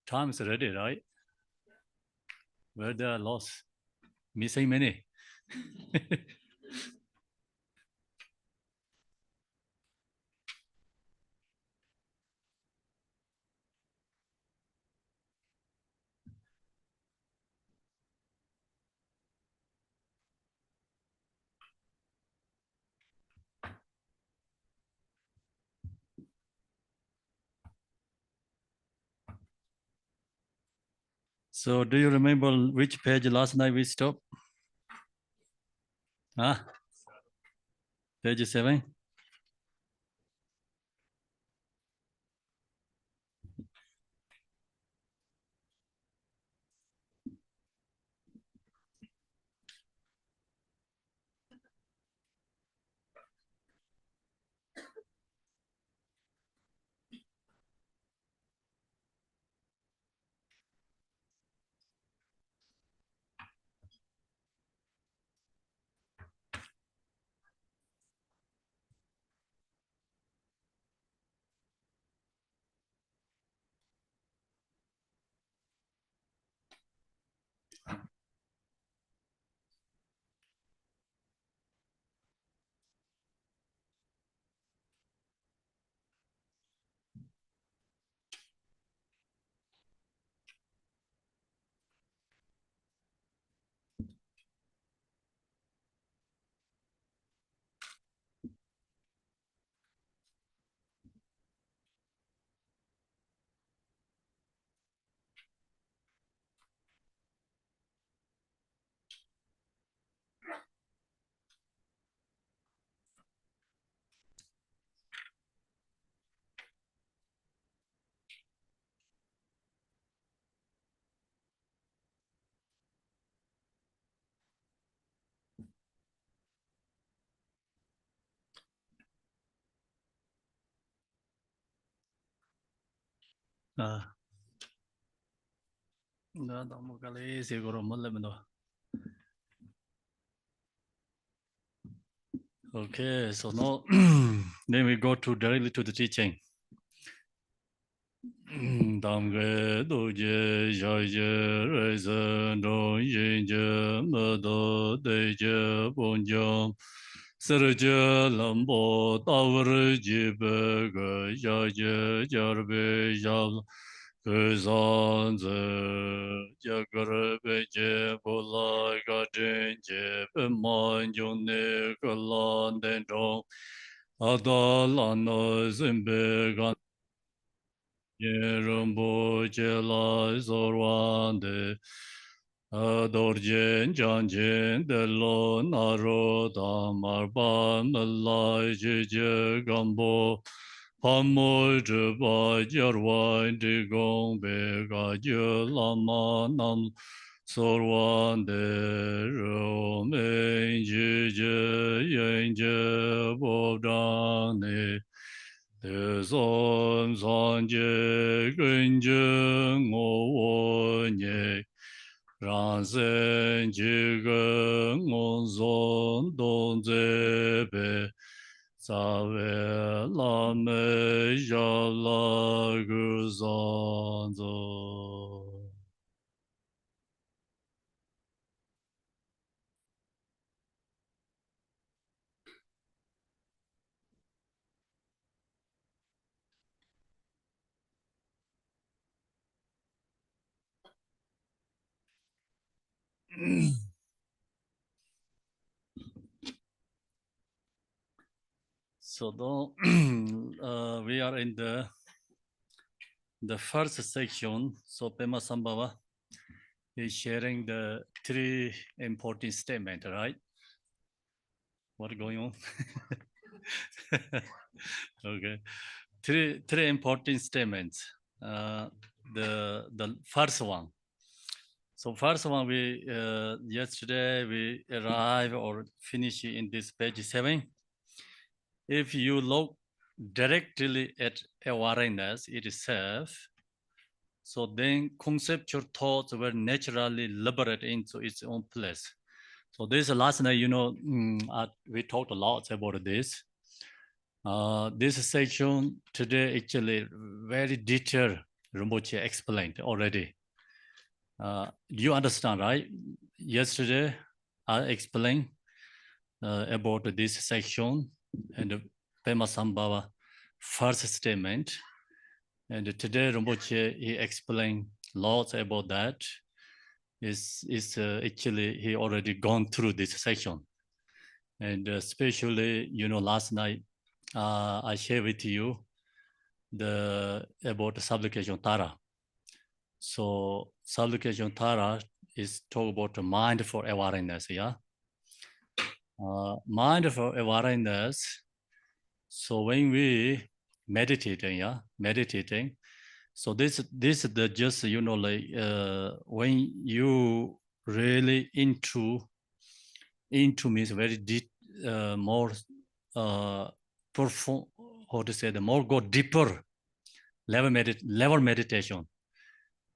Time is ready, right? Where they are lost, missing many. So do you remember which page last night we stopped? Huh? Page 7? Okay, so now then we go to directly to the teaching. Dam ge do je ya je re se do yin je me do de je bon jom ser je lam bo ta ver ji be ge ya je jar be ya ge zan ze ya ge be je bo la ga den je be man jong ne ge lan den dong ada lan no zin be gan Rinpoche la zorwande adorjen janjen de lo naro damar ba malai je gambo pamo je ba jarwa de gong be ga je lama nam zorwande ro me je yen je bo dang Te son san je gen je ngo wo nye ran sen je ge ngon zon don ze be sa ve la me ya la gu zan zo. So now we are in the first section. So Pema Sambhava is sharing the three important statements, right? What going on? Okay, three important statements. The first one. So first one, we yesterday we arrived or finish in this page 7. If you look directly at awareness itself, so then conceptual thoughts will naturally liberate into its own place. So this last night, we talked a lot about this. This section today actually very detailed. Rinpoche explained already. You understand, right? Yesterday I explained about this section and Pema Sambhava first statement. And today Rinpoche he explained lots about that. Is actually he already gone through this section. And especially, last night I shared with you about the supplication Tara. So supplication Tara is talk about the mindful awareness, yeah. Mindful awareness. So when we meditating. So this is the just when you really into means very deep, more perform, how to say, the more go deeper level meditation,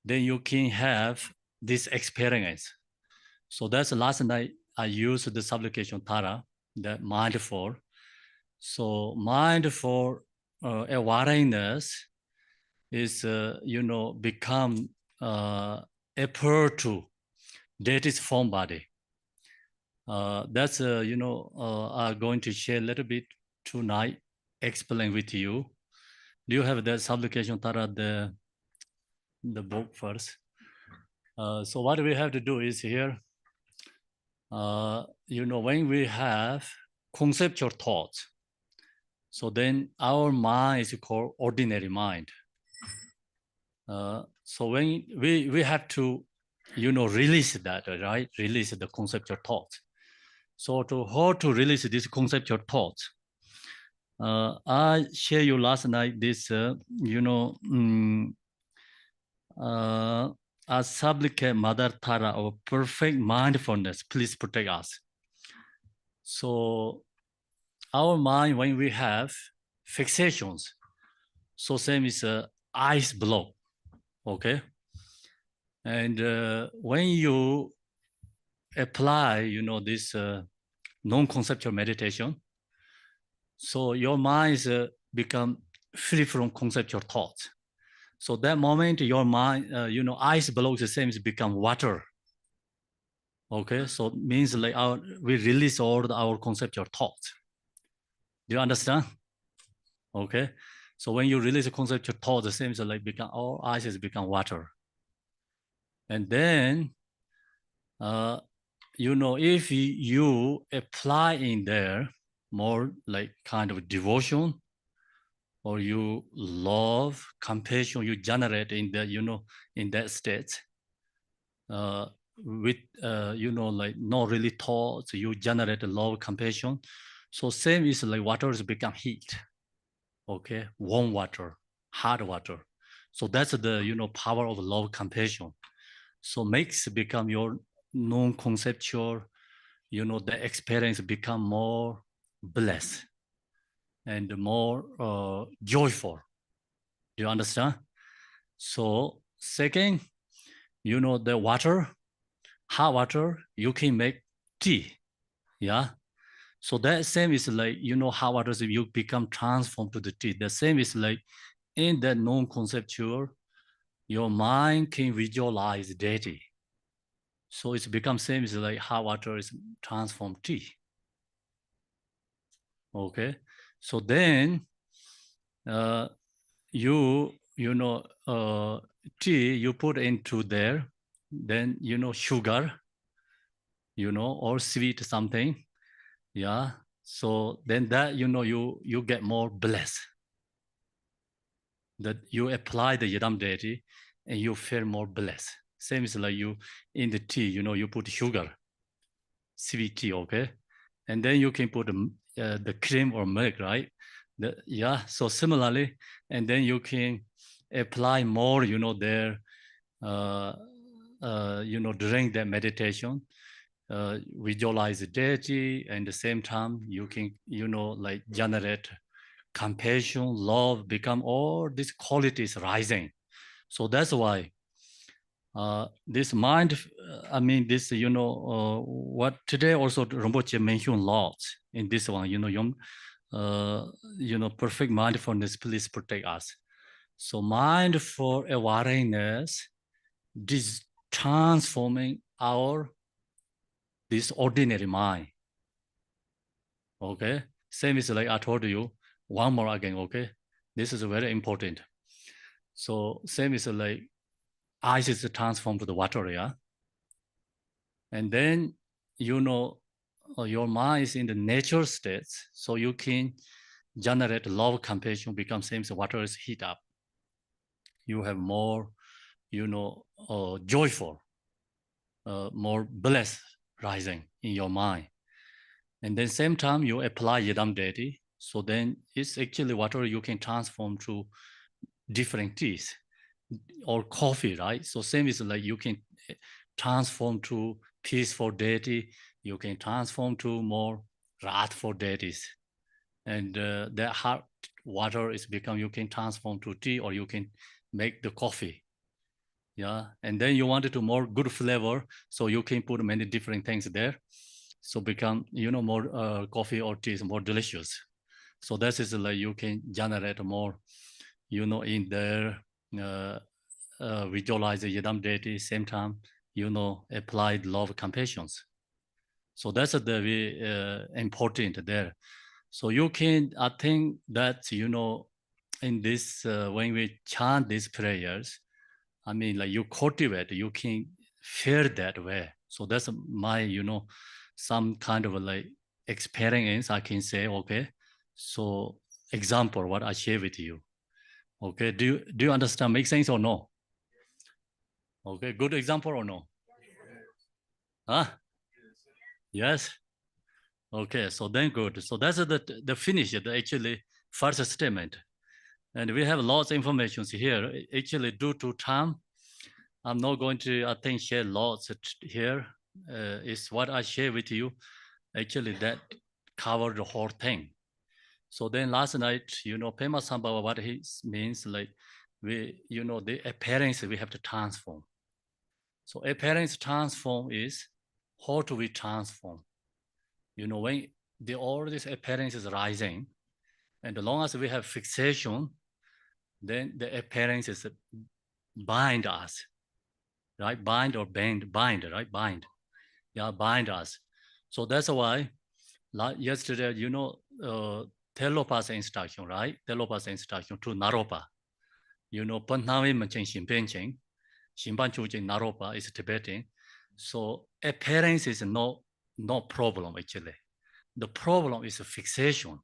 then you can have this experience. So that's the last night I used the supplication Tara, that mindful. So mindful awareness is, become appear to that is form body. That's, I'm going to share a little bit tonight, explain with you. Do you have the supplication Tara, the book first? So what we have to do is here, when we have conceptual thoughts, so then our mind is called ordinary mind. So when we have to, release that, right? Release the conceptual thoughts. So how to release this conceptual thoughts? I share you last night this, as supplicate Mother Tara of perfect mindfulness, please protect us. So our mind, when we have fixations, so same is ice block, okay? And when you apply, this non-conceptual meditation, so your mind is become free from conceptual thoughts. So that moment, your mind, ice blocks the same as become water. Okay, so it means like we release all our conceptual thoughts. Do you understand? Okay, so when you release the conceptual thoughts, the same as like become all ice has become water. And then, if you apply in there more like kind of devotion, or you love, compassion, you generate in the, in that state, with, like not really thoughts, you generate love, compassion. So same is like water has become heat, okay? Warm water, hot water. So that's the, power of love, compassion. So makes become your non-conceptual, the experience become more blessed and more joyful. Do you understand? So second, the water, hot water, you can make tea, yeah? So that same is like, hot water, you become transformed to the tea. The same is like in that non-conceptual, your mind can visualize deity. So it's become same as like hot water is transformed tea. Okay, so then tea you put into there, then sugar, or sweet something, yeah. So then that you get more blessed. That you apply the yidam deity and you feel more blessed. Same as like you in the tea, you put sugar, sweet tea, okay, and then you can put the cream or milk, right? Yeah. So similarly, and then you can apply more, there, during that meditation, visualize the deity, and at the same time you can, like generate compassion, love, become all these qualities rising. So that's why this mind, this, what today also Rinpoche mentioned lots in this one, perfect mindfulness, please protect us. So mindful awareness is transforming this ordinary mind. Okay, same is like I told you. One more again. Okay, this is very important. So same is like ice is transformed to the water, yeah. And then your mind is in the natural states, so you can generate love, compassion, become same as water is heat up. You have more, joyful, more bliss rising in your mind. And then same time you apply yidam deity, so then it's actually water you can transform to different teas or coffee, right? So same is like you can transform to peaceful deity, you can transform to more wrathful deities. And that hot water is become, you can transform to tea or you can make the coffee. Yeah, and then you want it to more good flavor, so you can put many different things there. So become, more coffee or tea is more delicious. So that is like you can generate more, in there, uh, visualize the Yidam deity, same time, applied love compassions. So that's the very important there. So you can, I think that, in this, when we chant these prayers, I mean, like you cultivate, you can feel that way. So that's my, some kind of like experience, I can say, okay. So example, what I share with you. Okay, do you understand, make sense or no? Okay, good example or no? Huh? Yes. Okay, so then good. So that's the finish, the actually first statement. And we have lots of information here. Actually, due to time, I'm not going to, I think, share lots here. Is what I share with you. Actually, that covered the whole thing. So then last night, Pema Sambhava, what he means, like the appearance we have to transform. So appearance transform is how do we transform? When all this appearance is rising, and as long as we have fixation, then the appearance is bind us, right? Bind or bind, right? Bind. Yeah, bind us. So that's why yesterday, Telopa's instruction, right? Telopa's instruction to Naropa. Pannavi Manchen Shimpenchen, Shimpan Chujin Naropa is Tibetan. So appearance is no problem actually. The problem is a fixation.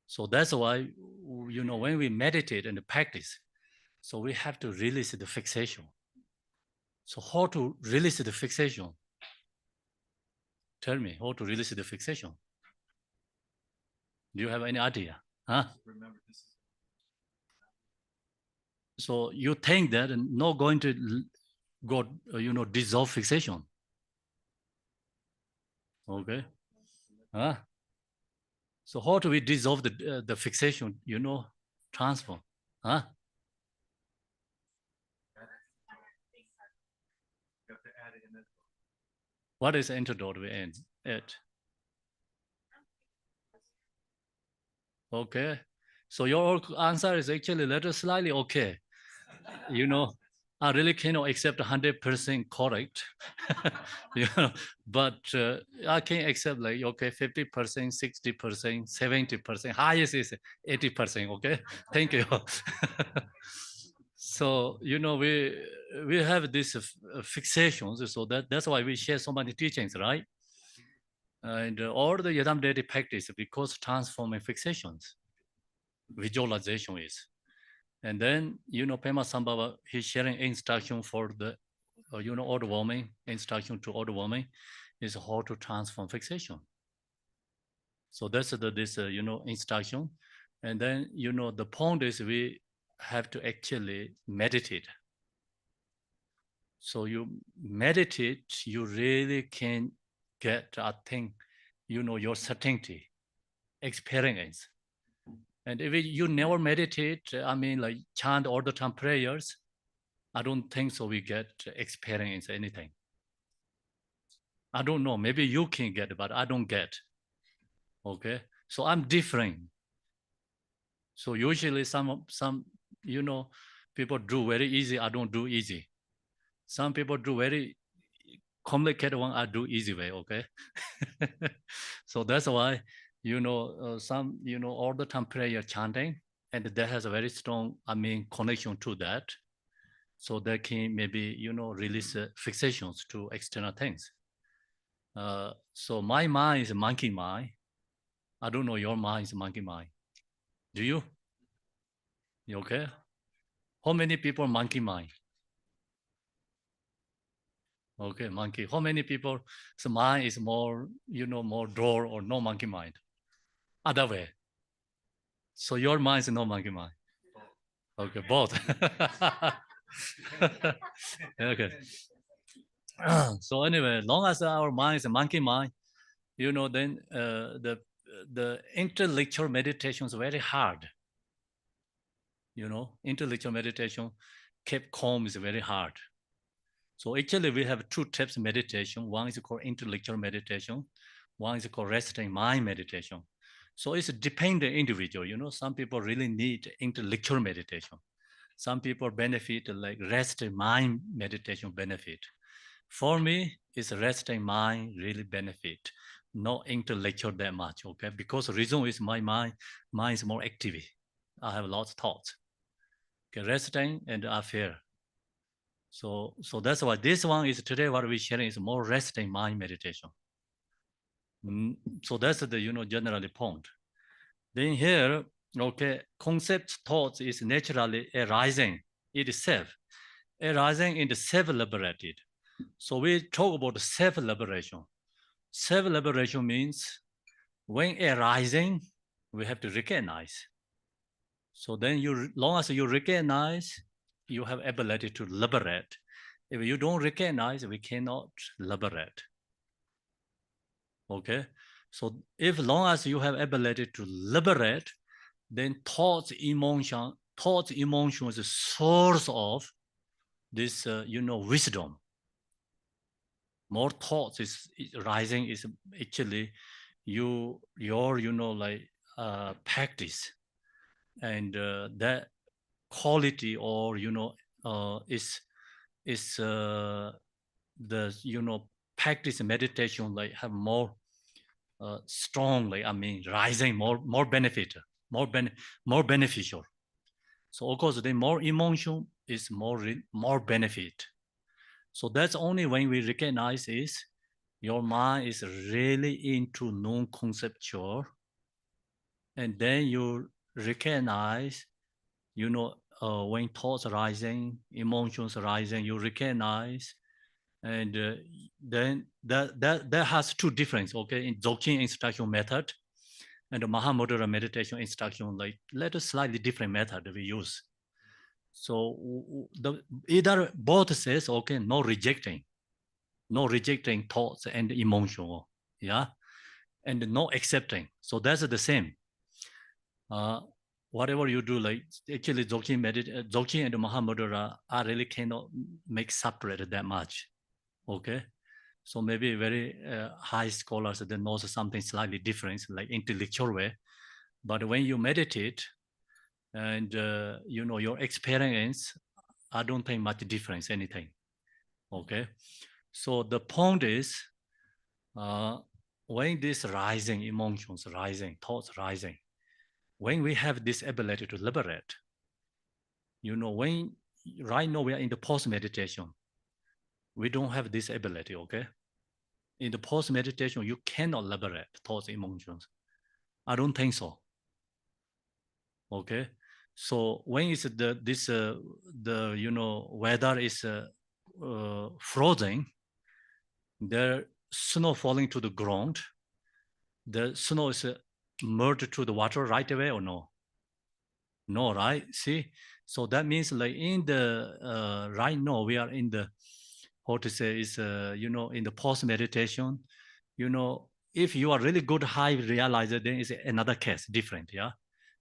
So that's why, when we meditate and practice, so we have to release the fixation. So how to release the fixation? Tell me how to release the fixation. Do you have any idea? Huh? So you think that not going to go, dissolve fixation. Okay. Huh? So how do we dissolve the fixation, transform? Huh? What is antidote we add? Okay. So your answer is actually a little slightly okay. I really cannot accept 100% correct, but I can accept like, okay, 50%, 60%, 70%, highest is 80%, okay? Thank you. So, we have these fixations, so that's why we share so many teachings, right? And all the Yadam deity practice, because transforming fixations, visualization is. And then, Pema Sambhava, he's sharing instruction for the, old woman, instruction to old woman is how to transform fixation. So that's this, instruction. And then, the point is we have to actually meditate. So you meditate, you really can get, I think, your certainty, experience. And if you never meditate, I mean, like chant all the time prayers, I don't think so we get experience anything. I don't know, maybe you can get, but I don't get. Okay. So I'm different. So usually some people do very easy. I don't do easy. Some people do very complicated one. I do easy way. Okay. So that's why some all the time prayer chanting, and that has a very strong connection to that. So that can maybe release fixations to external things. So my mind is monkey mind. I don't know your mind is monkey mind. Do you? You okay? How many people monkey mind? Okay, monkey. How many people? So mind is more, more draw or no monkey mind. Other way. So your mind is no monkey mind. Okay, both. Okay. So anyway, long as our mind is a monkey mind, then the intellectual meditation is very hard. Intellectual meditation, keep calm is very hard. So actually we have two types of meditation. One is called intellectual meditation. One is called resting mind meditation. So it's dependent individual. Some people really need intellectual meditation. Some people benefit like resting mind meditation benefit. For me, it's resting mind really benefit, not intellectual that much, okay? Because the reason is my mind is more active. I have lots of thoughts. Okay, resting and affair. So that's why this one is today what we're sharing is more resting mind meditation. So that's the generally point. Then here, okay, concept thoughts is naturally arising itself, arising in the self-liberated. So we talk about self-liberation. Self-liberation means when arising, we have to recognize. So then long as you recognize, you have ability to liberate. If you don't recognize, we cannot liberate. Okay? So if long as you have ability to liberate, then thoughts, emotion is the source of this, wisdom. More thoughts is rising is actually your practice, and that quality or is the practice meditation like have more strongly rising more benefit more beneficial. So of course the more emotion is more benefit. So that's only when we recognize is your mind is really into non-conceptual, and then you recognize when thoughts arising, emotions arising, you recognize, and then that has two difference. Okay, in Dzogchen instruction method and the Mahamudra meditation instruction, like let us slightly different method we use. So either both says okay, no rejecting thoughts and emotion, yeah, and no accepting. So that's the same. Whatever you do, like actually Dzogchen and Mahamudra, I really cannot make separate that much. Okay, so maybe very high scholars that knows something slightly different, like intellectual way. But when you meditate and your experience, I don't think much difference anything. Okay, so the point is when this rising emotions rising, thoughts rising, when we have this ability to liberate, when right now we are in the post meditation, we don't have this ability. Okay, in the post meditation, you cannot liberate thoughts, emotions. I don't think so. Okay, so when is the weather is frozen, the snow falling to the ground, the snow is merged to the water right away or no? No, right? See, so that means like in the right now we are in the how to say is in the post meditation. If you are really good high realizer, then it's another case, different, yeah.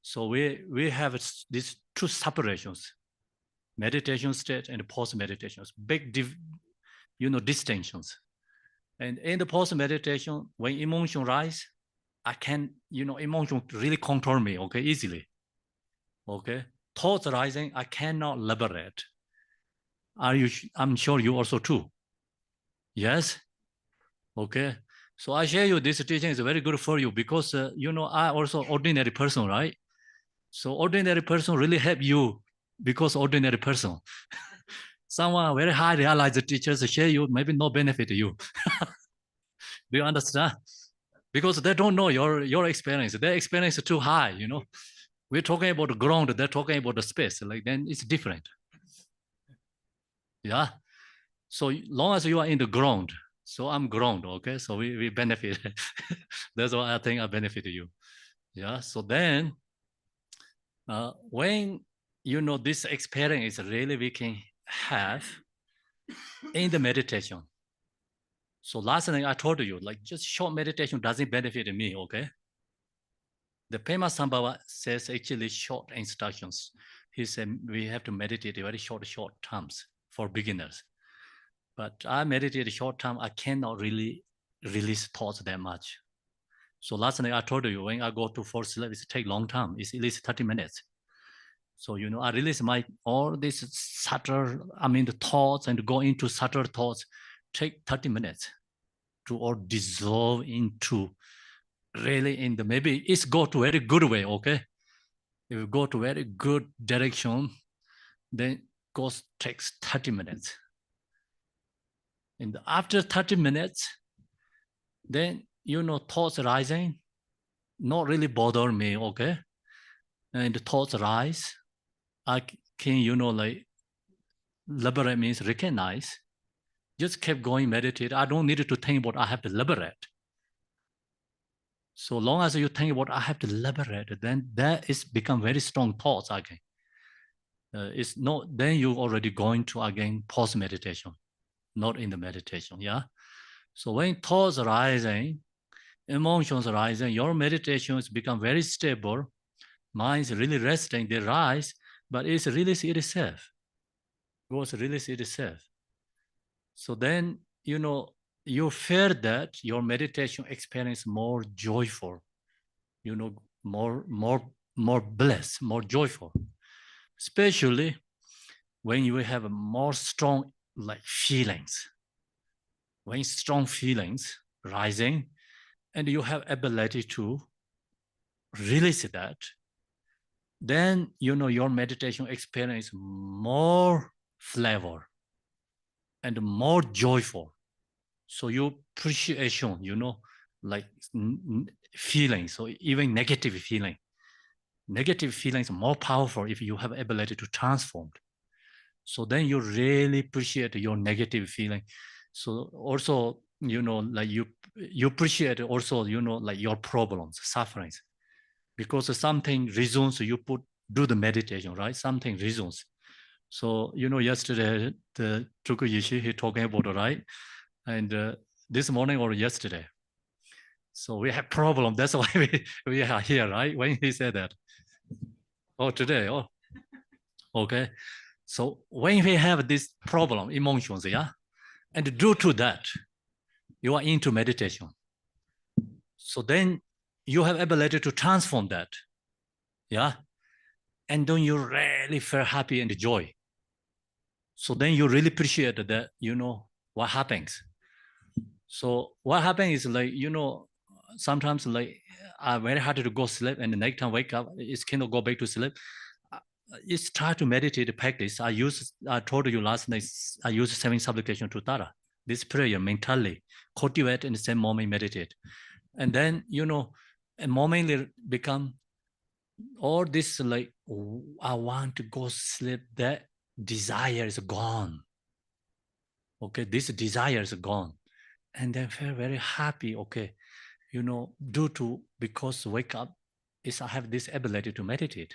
So we have these two separations, meditation state and post meditations, big distinctions. And in the post meditation, when emotion rise, I can, emotion really control me, okay, easily. Okay. Thoughts arising, I cannot liberate. I'm sure you also too. Yes? Okay. So I share you this teaching is very good for you because, I also ordinary person, right? So ordinary person really help you because ordinary person. Someone very high realized teachers share you, maybe no benefit to you. Do you understand? Because they don't know your experience. Their experience is too high, We're talking about the ground, they're talking about the space. Like then it's different. Yeah. So long as you are in the ground, so I'm ground, okay? So we benefit. That's why I think I benefit you. Yeah. So then when this experience really we can have in the meditation. So last thing I told you, like just short meditation doesn't benefit me, okay? The Pema Sambhava says actually short instructions. He said we have to meditate very short terms for beginners. But I meditate short term, I cannot really release thoughts that much. So last night I told you, when I go to for sleep, it take long time. It's at least 30 minutes. So, I release all these subtle, the thoughts and go into subtle thoughts, take 30 minutes to all dissolve into really in the, maybe it's go to very good way, okay? If you go to very good direction, then goes takes 30 minutes. And after 30 minutes, then, thoughts rising, not really bother me, okay? And the thoughts rise, I can, like liberate means recognize, just keep going, meditate. I don't need to think about I have to liberate. So long as you think about I have to liberate, then that is become very strong thoughts again. It's not, then you already going to again post meditation, not in the meditation, yeah? So when thoughts arising, emotions arising, your meditation has become very stable, mind is really resting, they rise, but it's release itself, goes release itself. So then, you feel that your meditation experience more joyful, more blessed, more joyful, especially when you have a more strong like feelings, when strong feelings rising, and you have ability to release that, then your meditation experience more flavor and more joyful. So your appreciation, like feeling, so even negative feelings are more powerful if you have ability to transform. So then you really appreciate your negative feeling. So also, like you appreciate also, like your problems, sufferings, because something reasons you do the meditation, right? Something reasons. So, yesterday, the Chukuyishi, he talking about, right? And this morning or yesterday. So we have problem. That's why we are here, right? When he said that. Oh, today. Oh, okay. So when we have this problem, emotions, yeah, and due to that, you are into meditation. So then you have ability to transform that, yeah, and then you really feel happy and joy. So then you really appreciate that, what happens. So what happens is like, sometimes like very hard to go sleep and the next time wake up, it's cannot go back to sleep. It's try to meditate practice. I told you last night, I use 7 supplication to Tara. This prayer mentally cultivate in the same moment meditate. And then, a moment become all this like, I want to go sleep, that desire is gone. Okay, this desire is gone. And then feel very happy, okay, due to, because wake up is I have this ability to meditate.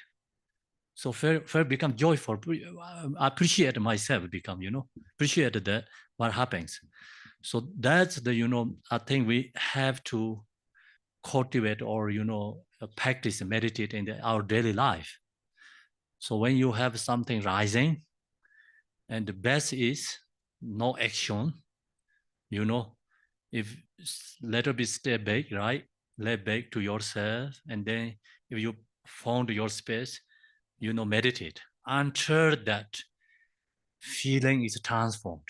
So feel become joyful. I appreciate myself become, appreciate that what happens. So that's the, I think we have to cultivate or, practice and meditate in our daily life. So when you have something rising, and the best is no action, if little bit step back, right? lay back to yourself, and then if you found your space, meditate until that feeling is transformed.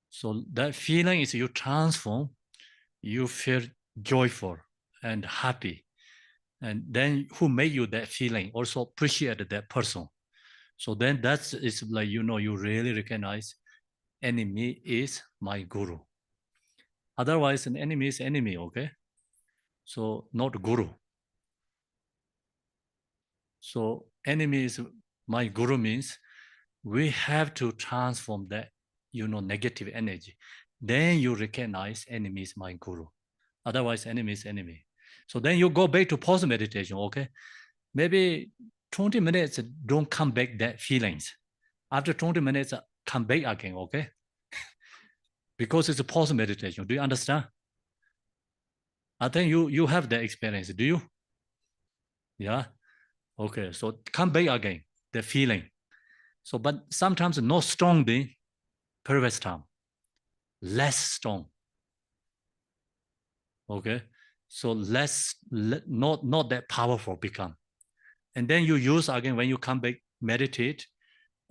So that feeling is you transform, you feel joyful and happy. And then who made you that feeling also appreciate that person. So then that's it's like, you really recognize enemy is my guru. Otherwise, an enemy is enemy, okay? So not guru. So enemy is my guru means we have to transform that, negative energy. Then you recognize enemy is my guru. Otherwise, enemy is enemy. So then you go back to pause meditation, okay? Maybe 20 minutes, don't come back that feelings. After 20 minutes, come back again, okay? Because it's a pause meditation. Do you understand? I think you have that experience. Do you? Yeah. Okay. So come back again, the feeling. So, but sometimes not strongly, previous time, less strong. Okay. So less, not that powerful become. And then you use again when you come back, meditate,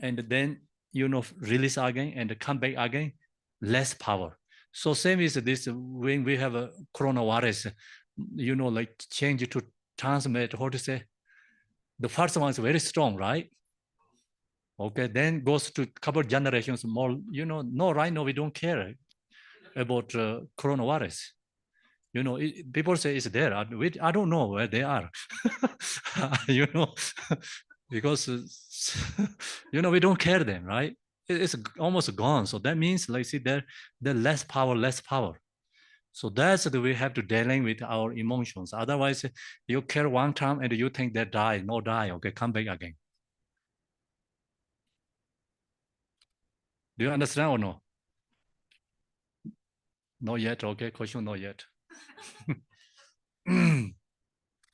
and then release again and come back again, less power. So same is this when we have a coronavirus, like change to transmit, how to say, the first one is very strong, right? Okay, then goes to couple generations more, no, right now we don't care about coronavirus. People say it's there. I don't know where they are, because, we don't care them, right? It's almost gone. So that means, like, see, they're less power, less power. So that's the we have to dealing with our emotions. Otherwise, you care one time and you think they die, no die. Okay, come back again. Do you understand or no? Not yet. Okay, question not yet.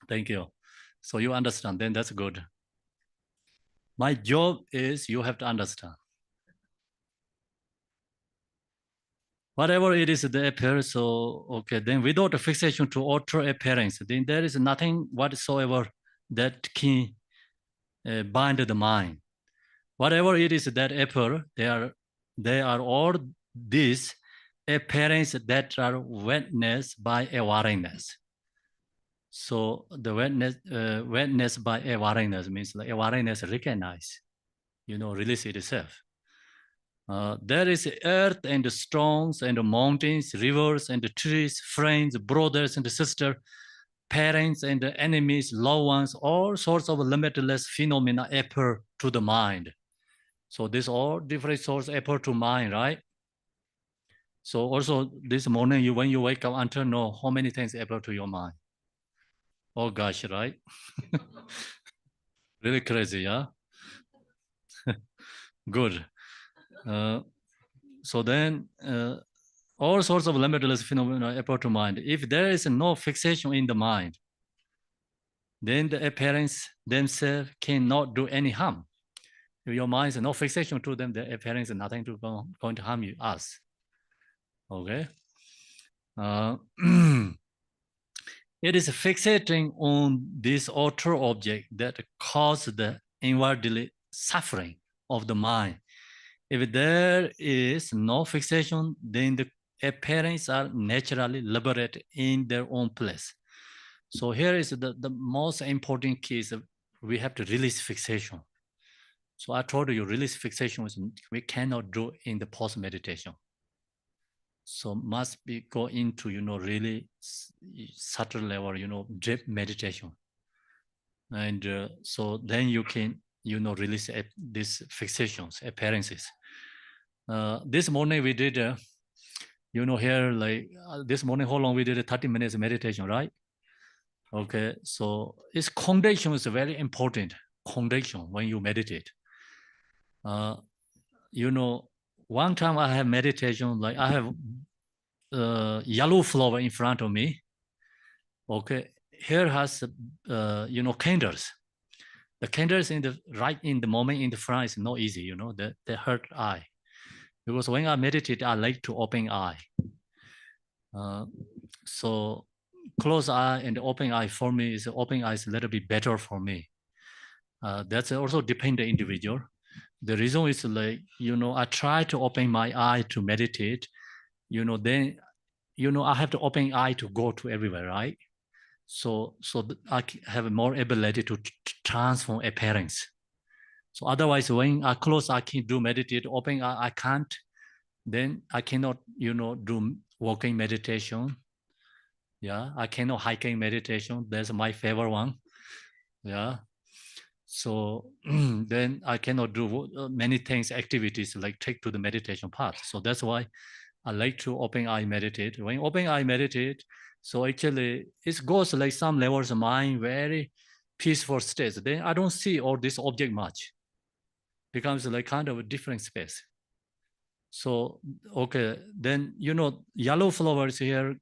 Thank you. So you understand, then that's good. My job is you have to understand. Whatever it is that appears, so okay, then without a fixation to alter appearance, then there is nothing whatsoever that can bind the mind. Whatever it is that appear, they are all these appearances that are witnessed by awareness. So the witness by awareness means like awareness recognize, release itself. There is earth and stones and mountains, rivers and trees, friends, brothers and sisters, parents and enemies, loved ones, all sorts of limitless phenomena appear to the mind. So these all different sources appear to mind, right? So also this morning, when you wake up, until know how many things appear to your mind. Oh gosh, right? Really crazy, yeah? Good. So then all sorts of limitless phenomena appear to mind. If there is no fixation in the mind, then the appearance themselves cannot do any harm. If your mind is no fixation to them, the appearance is nothing to going to harm us. Okay. It is fixating on this outer object that causes the inwardly suffering of the mind. If there is no fixation, then the appearances are naturally liberated in their own place. So here is the most important key is we have to release fixation. So I told you release fixation is we cannot do in the post meditation. So must be go into, really subtle level, deep meditation. And so then you can, release these fixations, appearances. This morning we did, here, like this morning, how long we did 30 minutes meditation, right? Okay, so its condition is very important. Condition when you meditate. One time I have meditation, like I have yellow flower in front of me. Okay, here has candles. The candles in the moment in the front is not easy. They hurt eye, because when I meditate, I like to open eye. So closed eye and open eye for me is open eye is a little bit better for me. That's also depend the individual. The reason is like, I try to open my eye to meditate, then, I have to open eye to go to everywhere, right? So I have more ability to transform appearance. So otherwise, when I close, I can do meditate, open eye, I can't, then I cannot, do walking meditation. Yeah, I cannot hiking meditation. That's my favorite one. Yeah. So then I cannot do many things, activities like take to the meditation part. So that's why I like to open eye meditate. When open eye meditate, so actually it goes like some levels of mind, very peaceful state. Then I don't see all this object much. Becomes like kind of a different space. So, okay, then, yellow flowers here,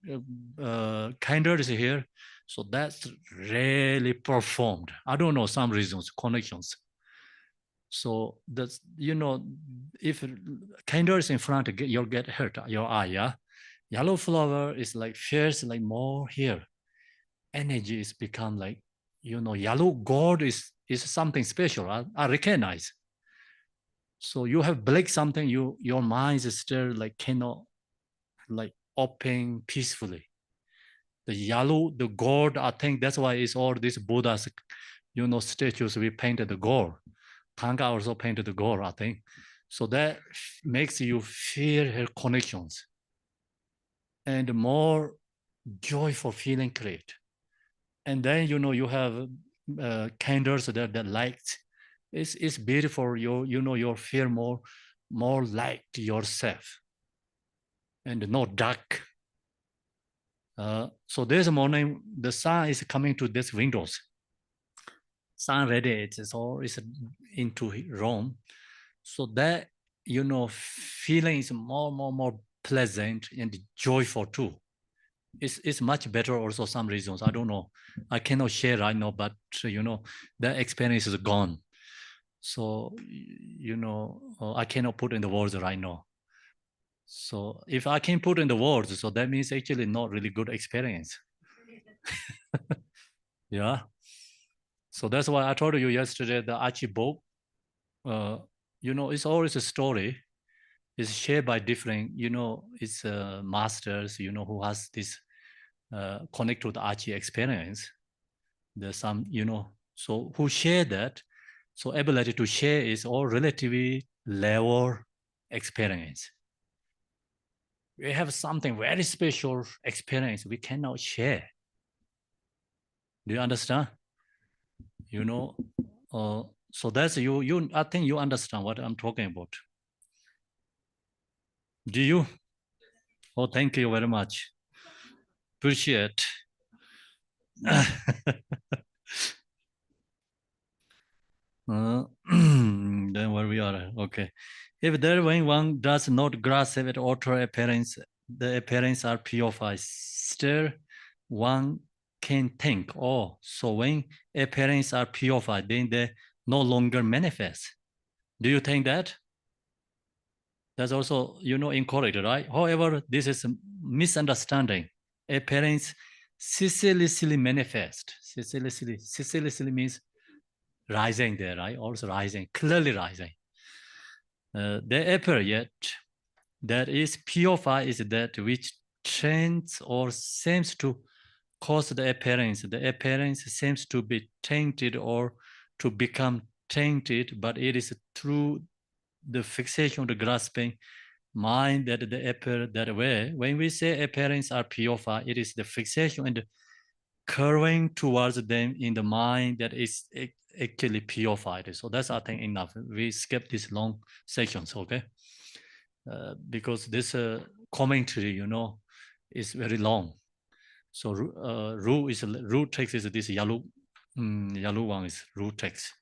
candles here. So that's really performed. I don't know, some reasons, connections. So that's, if candles in front, you'll get hurt, your eye, yeah? Yellow flower is like, feels like more here. Energy is become like, yellow gold is something special. I recognize. So you have black something, your mind is still like cannot like open peacefully. The yellow, the gold, I think that's why it's all these Buddhas, statues we painted the gold. Tanga also painted the gold, I think. So that makes you feel her connections and more joyful feeling create. And then, you have candles that light. It's beautiful. You feel more light yourself and not dark. So this morning, the sun is coming to these windows. Sun radiates all is into Rome. So that, feeling is more pleasant and joyful too. It's much better also some reasons. I don't know. I cannot share right now, but, that experience is gone. So, I cannot put in the words right now. So if I can put in the words, so that means actually not really good experience. Yeah. So that's why I told you yesterday, the Archie book, it's always a story. It's shared by different, it's masters, who has this connect to the Archie experience. There's some, so who share that. So ability to share is all relatively lower experience. We have something very special experience we cannot share. Do you understand? So that's you. I think you understand what I'm talking about. Do you? Oh, thank you very much. Appreciate. Then where we are, okay. If there when one does not grasp it outer appearance, the appearance are purified. Still, one can think, oh, so when appearance are purified, then they no longer manifest. Do you think that? That's also, incorrect, right? However, this is a misunderstanding. Appearance ceaselessly manifest. Ceaselessly means rising there, right? Also rising, clearly rising. They appear yet. That is purified is that which trends or seems to cause the appearance. The appearance seems to be tainted or to become tainted, but it is through the fixation, the grasping mind that they appear that way. When we say appearance are purified, it is the fixation and the curving towards them in the mind that is actually purified. So that's, I think, enough. We skip these long sections, okay? Because this commentary, is very long. So root text is this yellow one is root text.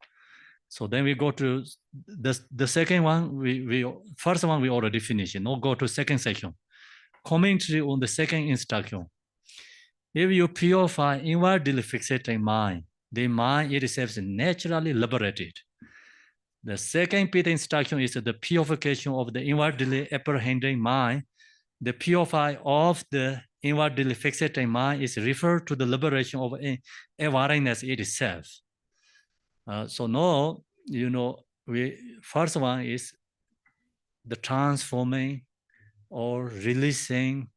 So then we go to the second one. We first one we already finished. Now go to second section. Commentary on the second instruction. If you purify inwardly fixating mind, the mind itself is naturally liberated. The second bit instruction is the purification of the inwardly apprehending mind, the purify of the inwardly fixated mind is referred to the liberation of awareness itself. So now, first one is the transforming or releasing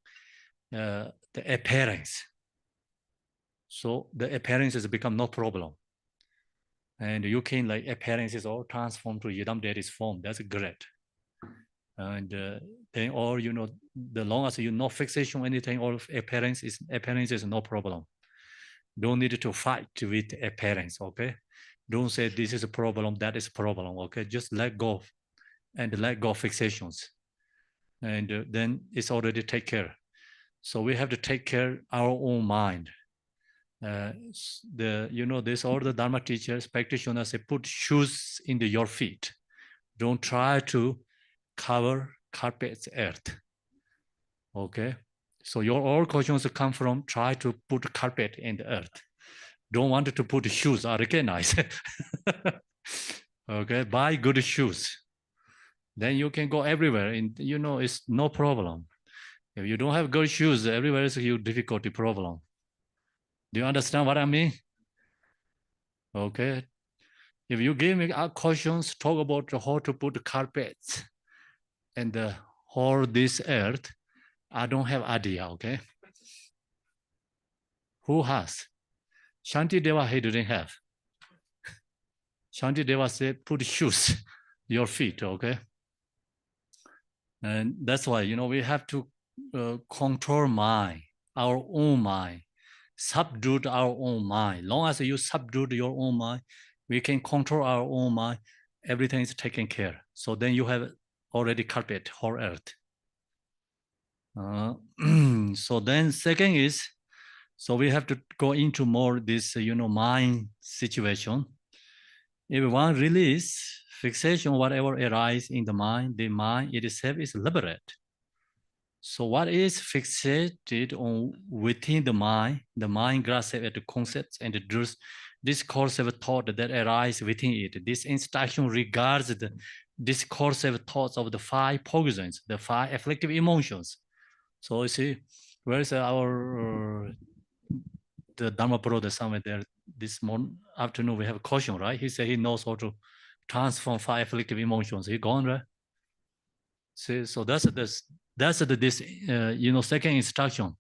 the appearance. So the appearance has become no problem. And you can like appearances all transform to Yidam Daddy's form. That's great. And then or the long as you no fixation anything or appearance is no problem. Don't need to fight with appearance, okay? Don't say this is a problem, that is a problem, okay? Just let go and let go fixations. And then it's already take care. So we have to take care our own mind. This all the Dharma teachers, practitioners say put shoes into your feet. Don't try to cover carpet's earth. Okay, so your all questions come from try to put carpet in the earth. Don't want to put shoes. I recognize. Okay, buy good shoes. Then you can go everywhere. And it's no problem. If you don't have good shoes, everywhere is a huge difficulty problem. Do you understand what I mean? Okay. If you give me questions, talk about how to put carpets and hold this earth, I don't have idea, okay? Who has? Shanti Deva, he didn't have. Shanti Deva said, put shoes, your feet, okay? And that's why, we have to control mind, our own mind, subdue our own mind. Long as you subdue your own mind, we can control our own mind, everything is taken care. So then you have already carpet, whole earth. So then second is, so we have to go into more this, mind situation. If one release fixation, whatever arises in the mind itself is liberate. So what is fixated on within the mind grasps at the concepts and the discursive thought that arise within it. This instruction regards the discursive thoughts of the five poisons, the five afflictive emotions. So you see, where's our the Dharma brother somewhere there this afternoon we have a caution, right? He said he knows how to transform five afflictive emotions. He gone, right? See, so that's this second instruction.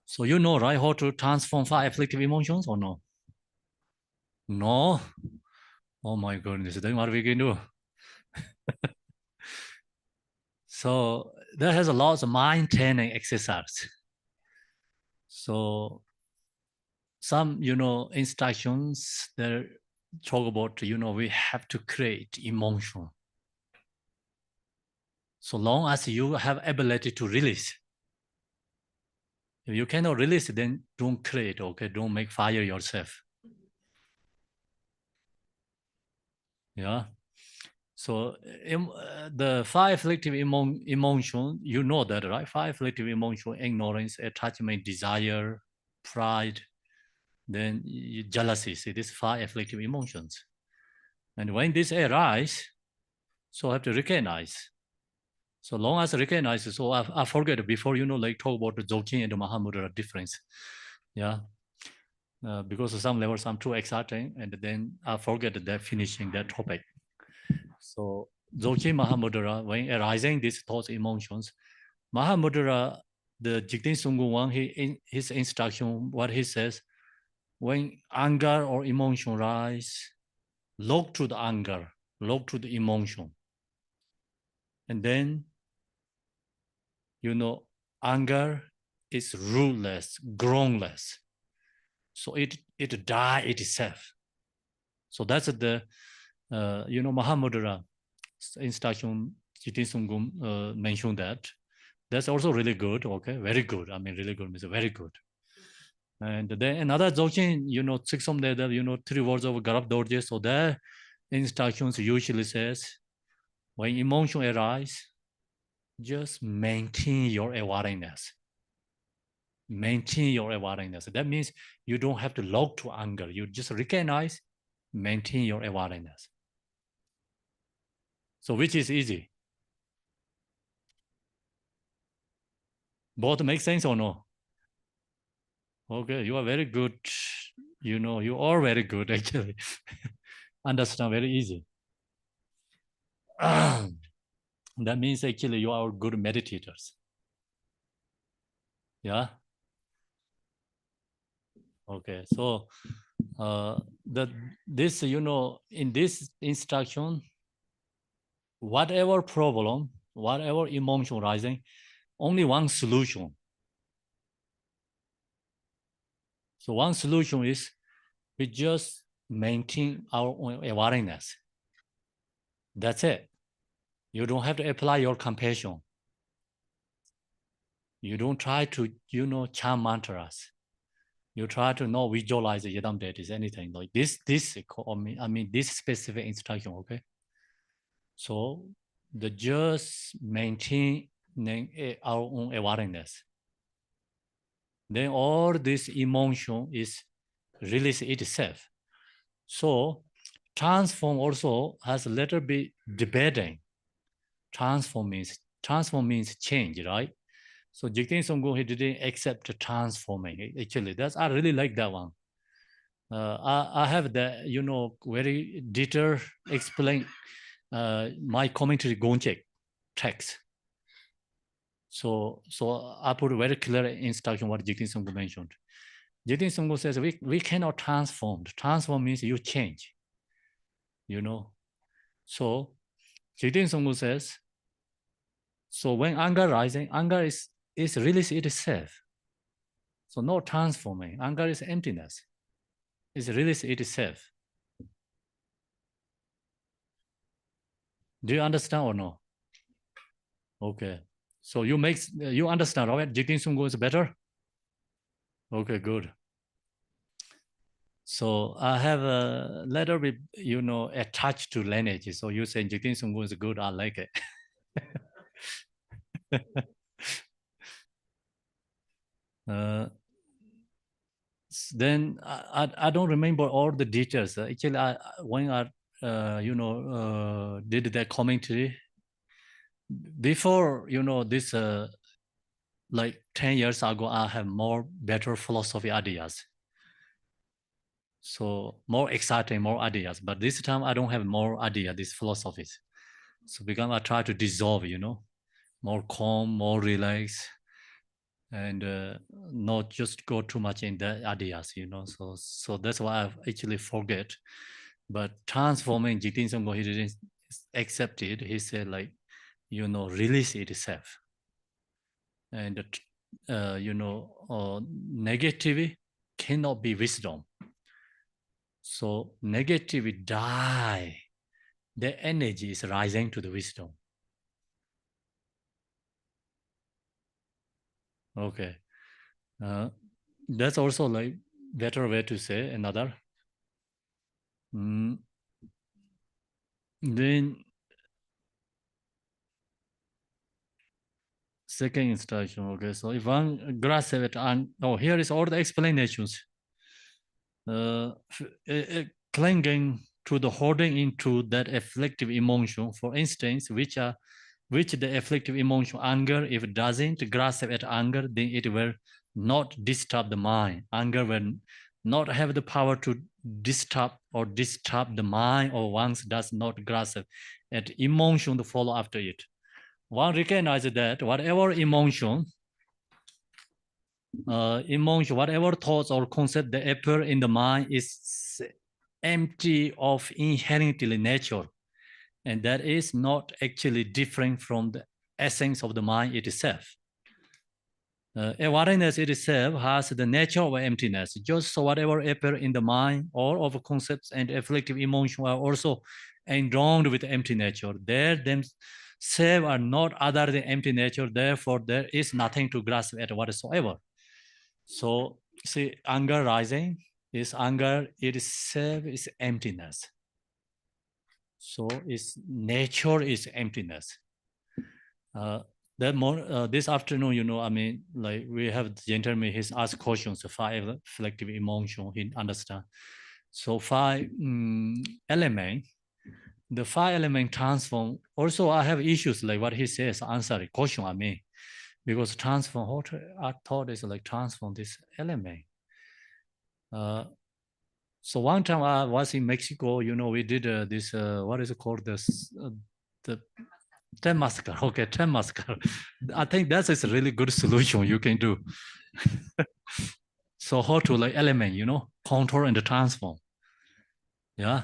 So right, how to transform five afflictive emotions or no? No? Oh my goodness, then what we can do? So there has a lot of mind training exercise. So some, instructions that talk about, we have to create emotion. So long as you have ability to release. If you cannot release, then don't create, okay? Don't make fire yourself. Yeah. So the five afflictive emotion, you know that, right? Five afflictive emotion: ignorance, attachment, desire, pride, then jealousy. See, these five afflictive emotions. And when this arise, so I have to recognize. So long as I recognize, so I forget before, like talk about the Dzogchen and the Mahamudra difference. Yeah. Because of some levels I'm too exciting, and then I forget that finishing that topic. So Dzogchen Mahamudra, when arising these thoughts, emotions, Mahamudra, the Jigten Sungu one, his instruction, what he says, when anger or emotion rise, look to the anger, look to the emotion. And then, anger is rootless, groundless. So it die itself. So that's the, Mahamudra instruction, Jigten Sungu mentioned that. That's also really good, okay? Very good. I mean, really good means very good. And then another Dzogchen, Tsiksom there, 3 words of Garab Dorje. So their instructions usually says, when emotion arise, just maintain your awareness. Maintain your awareness. That means you don't have to log to anger. You just recognize, maintain your awareness. So which is easy? Both make sense or no? Okay, you are very good. You are very good actually. Understand very easy. That means actually you are good meditators. Yeah. Okay. So this in this instruction, whatever problem, whatever emotion rising, only one solution. So one solution is we just maintain our own awareness. That's it. You don't have to apply your compassion. You don't try to, chant mantras. You try to not visualize the yidam deities, anything like this. This specific instruction, okay? So the just maintaining our own awareness. Then all this emotion is release itself. So transform also has a little bit debating. Transform means change, right? So Jigten Songgo, he didn't accept transforming. Actually, I really like that one. I have the, very detailed explain my commentary Gonchek text. So I put a very clear instruction what Jigten Songgo mentioned. Jigten Songgo says we cannot transform. Transform means you change. So Jigten Songgo says, so when anger rising, anger is release itself. So no transforming. Anger is emptiness. It's release itself. Do you understand or no? Okay. So you understand, right? Jigten Songgo is better? Okay, good. So I have a little bit, attached to lineage. So you say Jigten Songgo is good, I like it. Then I don't remember all the details. Actually, when I did that commentary before, this like 10 years ago, I have more better philosophy ideas. So more exciting, more ideas. But this time I don't have more idea, these philosophies. So because I try to dissolve, more calm, more relaxed, and not just go too much in the ideas, So that's why I actually forget. But transforming Jigten Songgo, he didn't accept it. He said like, release itself. And negativity cannot be wisdom. So negativity die. The energy is rising to the wisdom. Okay. That's also like better way to say another. Then second instruction. Okay. So if one grasp it, and here is all the explanations. Clinging to the holding into that afflictive emotion, for instance, which the afflictive emotion anger, if it doesn't grasp at anger, then it will not disturb the mind. Anger will not have the power to disturb the mind, or once does not grasp at emotion to follow after it. One recognizes that whatever emotion, whatever thoughts or concept that appear in the mind is empty of inherently nature, and that is not actually different from the essence of the mind itself. Awareness itself has the nature of emptiness. Just so whatever appear in the mind, all of concepts and afflictive emotions are also endowed with empty nature. They themselves are not other than empty nature. Therefore, there is nothing to grasp at whatsoever. So, see, anger rising is anger itself is emptiness. So its nature is emptiness. This afternoon, like we have the gentleman, he's asked questions, 5 reflective emotion, he understand. So 5 element, the 5 element transform. Also, I have issues like what he says, answer the question, because transform, what I thought is like transform this element. So one time I was in Mexico, we did this, what is it called, the 10 massacre. Okay, 10 massacre. I think that is a really good solution you can do. So how to like element, control and transform. Yeah.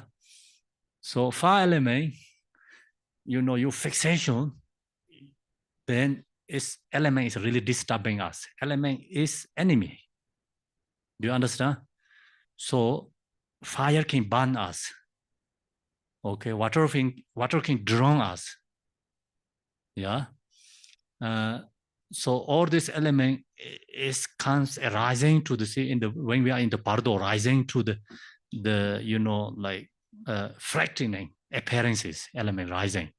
So 5 element, your fixation, then its element is really disturbing us. Element is enemy. Do you understand? So fire can burn us. Okay, water can drown us. Yeah. So all this element is comes arising to the sea when we are in the bardo, rising to the like frightening appearances element rising.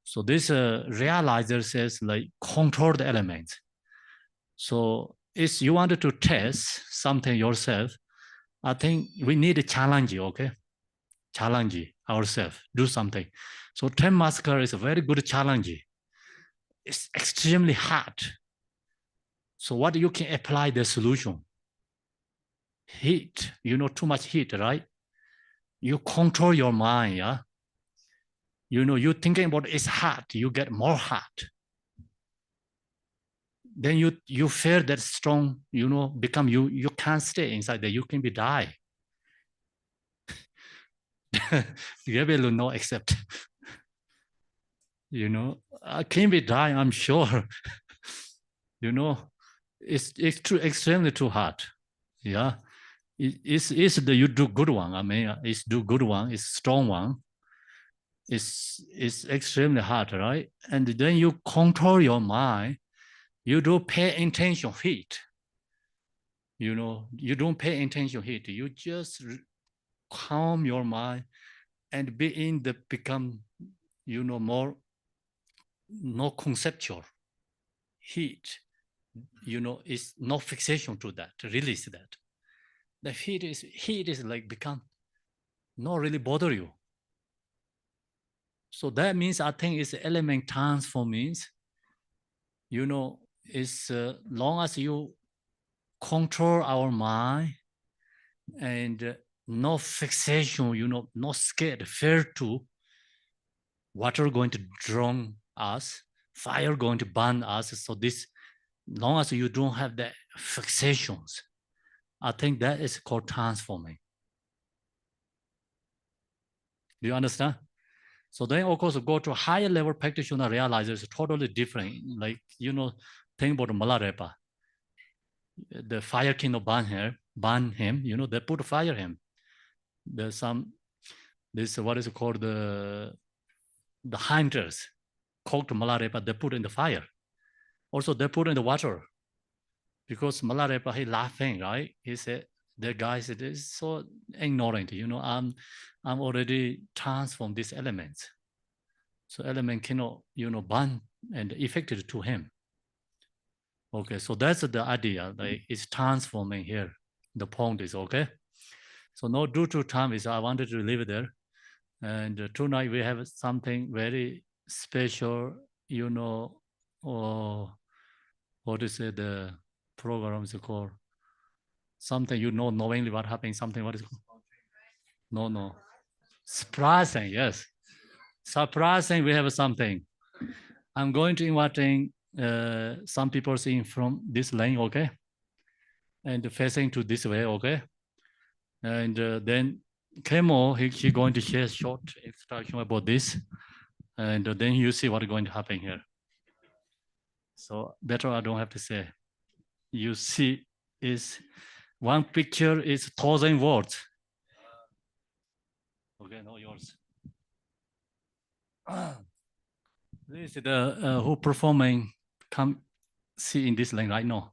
So this realizer says like control the elements. So if you wanted to test something yourself, I think we need a challenge, okay? Challenge ourselves, do something. So 10 massacre is a very good challenge. It's extremely hard. So what you can apply the solution? Heat, too much heat, right? You control your mind, yeah? You're thinking about it's hot, you get more hot. Then you feel that strong, become you can't stay inside there, you can be die. You will not accept. I can be die, I'm sure. It's too extremely too hard. Yeah. It's the you do good one. I mean, it's do good one, it's strong one. It's extremely hard, right? And then you control your mind. You don't pay attention heat. You don't pay attention heat. You just calm your mind and become, more not conceptual. Heat, is no fixation to that. Release that. The heat is like become not really bother you. So that means I think it's element transform means, it's long as you control our mind and no fixation, no scared, fear to water going to drown us, fire going to burn us. So this, long as you don't have the fixations, I think that is called transforming. Do you understand? So then, of course, go to higher level practitioner realizes it's totally different. Like, think about Malarepa. The fire cannot burn him, they put fire him. There's this, what is it called, the hunters cooked Malarepa, they put in the fire. Also, they put in the water because Malarepa, he laughing, right? He said, the guy said, it's so ignorant, I'm already transformed these elements. So element cannot, burn and affected to him. Okay, so that's the idea, like it's transforming here. The point is, okay? So no, due to time is I wanted to leave it there. And tonight we have something very special, or what is it, the program is called? Something, knowingly what happened, something, what is it called? No. Surprising, yes. Surprising, we have something. I'm going to inviting some people seeing from this lane, okay? And facing to this way, okay? And then Khenpo, he going to share short introduction about this. And then you see what's going to happen here. So better I don't have to say. You see is one picture is 1,000 words. Okay, no yours. This is the who performing, come see in this lane right now.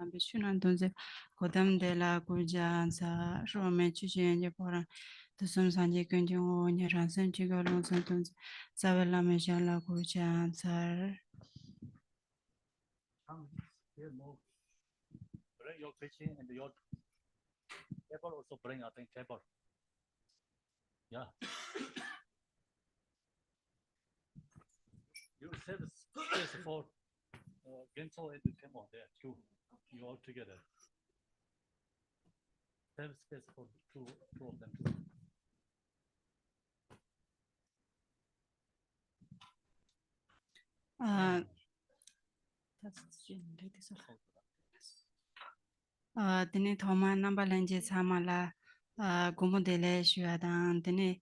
Ambition donze kodam de la guja sa rome chuchen je pora to som sanje kunjung ne ransen chigo lonsen donze savela me la guja sa Come here more. Bring your pitching and your table also bring, I think, table. Yeah. You save space for Khenpo and Khenpo there, two. You all together. Save space for two of them too. Dine thoma namba lanje samala gomo dele shuadang dine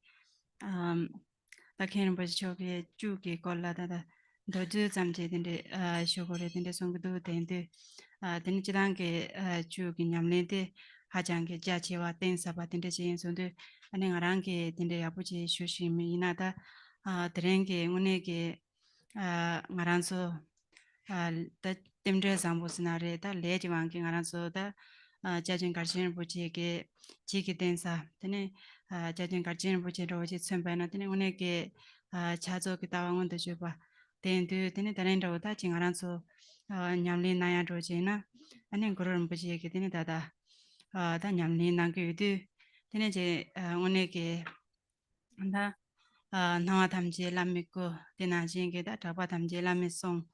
da Khenpo choge chuge kolla da doju zamje dinde shogore dinde songdo dinde dine chidange chuge nyamle de hajange jachewa ten saba dinde chen sonde ane ngarange dinde yabuji shushimi inada drenge unege ngaranso da temdre sambo sinare da leji wangi ngaranso da jajin garjin buji ge jigi densa tene jajin garjin buji roji tsembaina tene unege chazo ki tawangon de juba tendu tene tanendo da jingaranso nyamli naya roji na ane gurun buji ge tene da nyamli nangi yudu tene je unege da nawa tamje lamiko tena jinge da taba tamje lamisong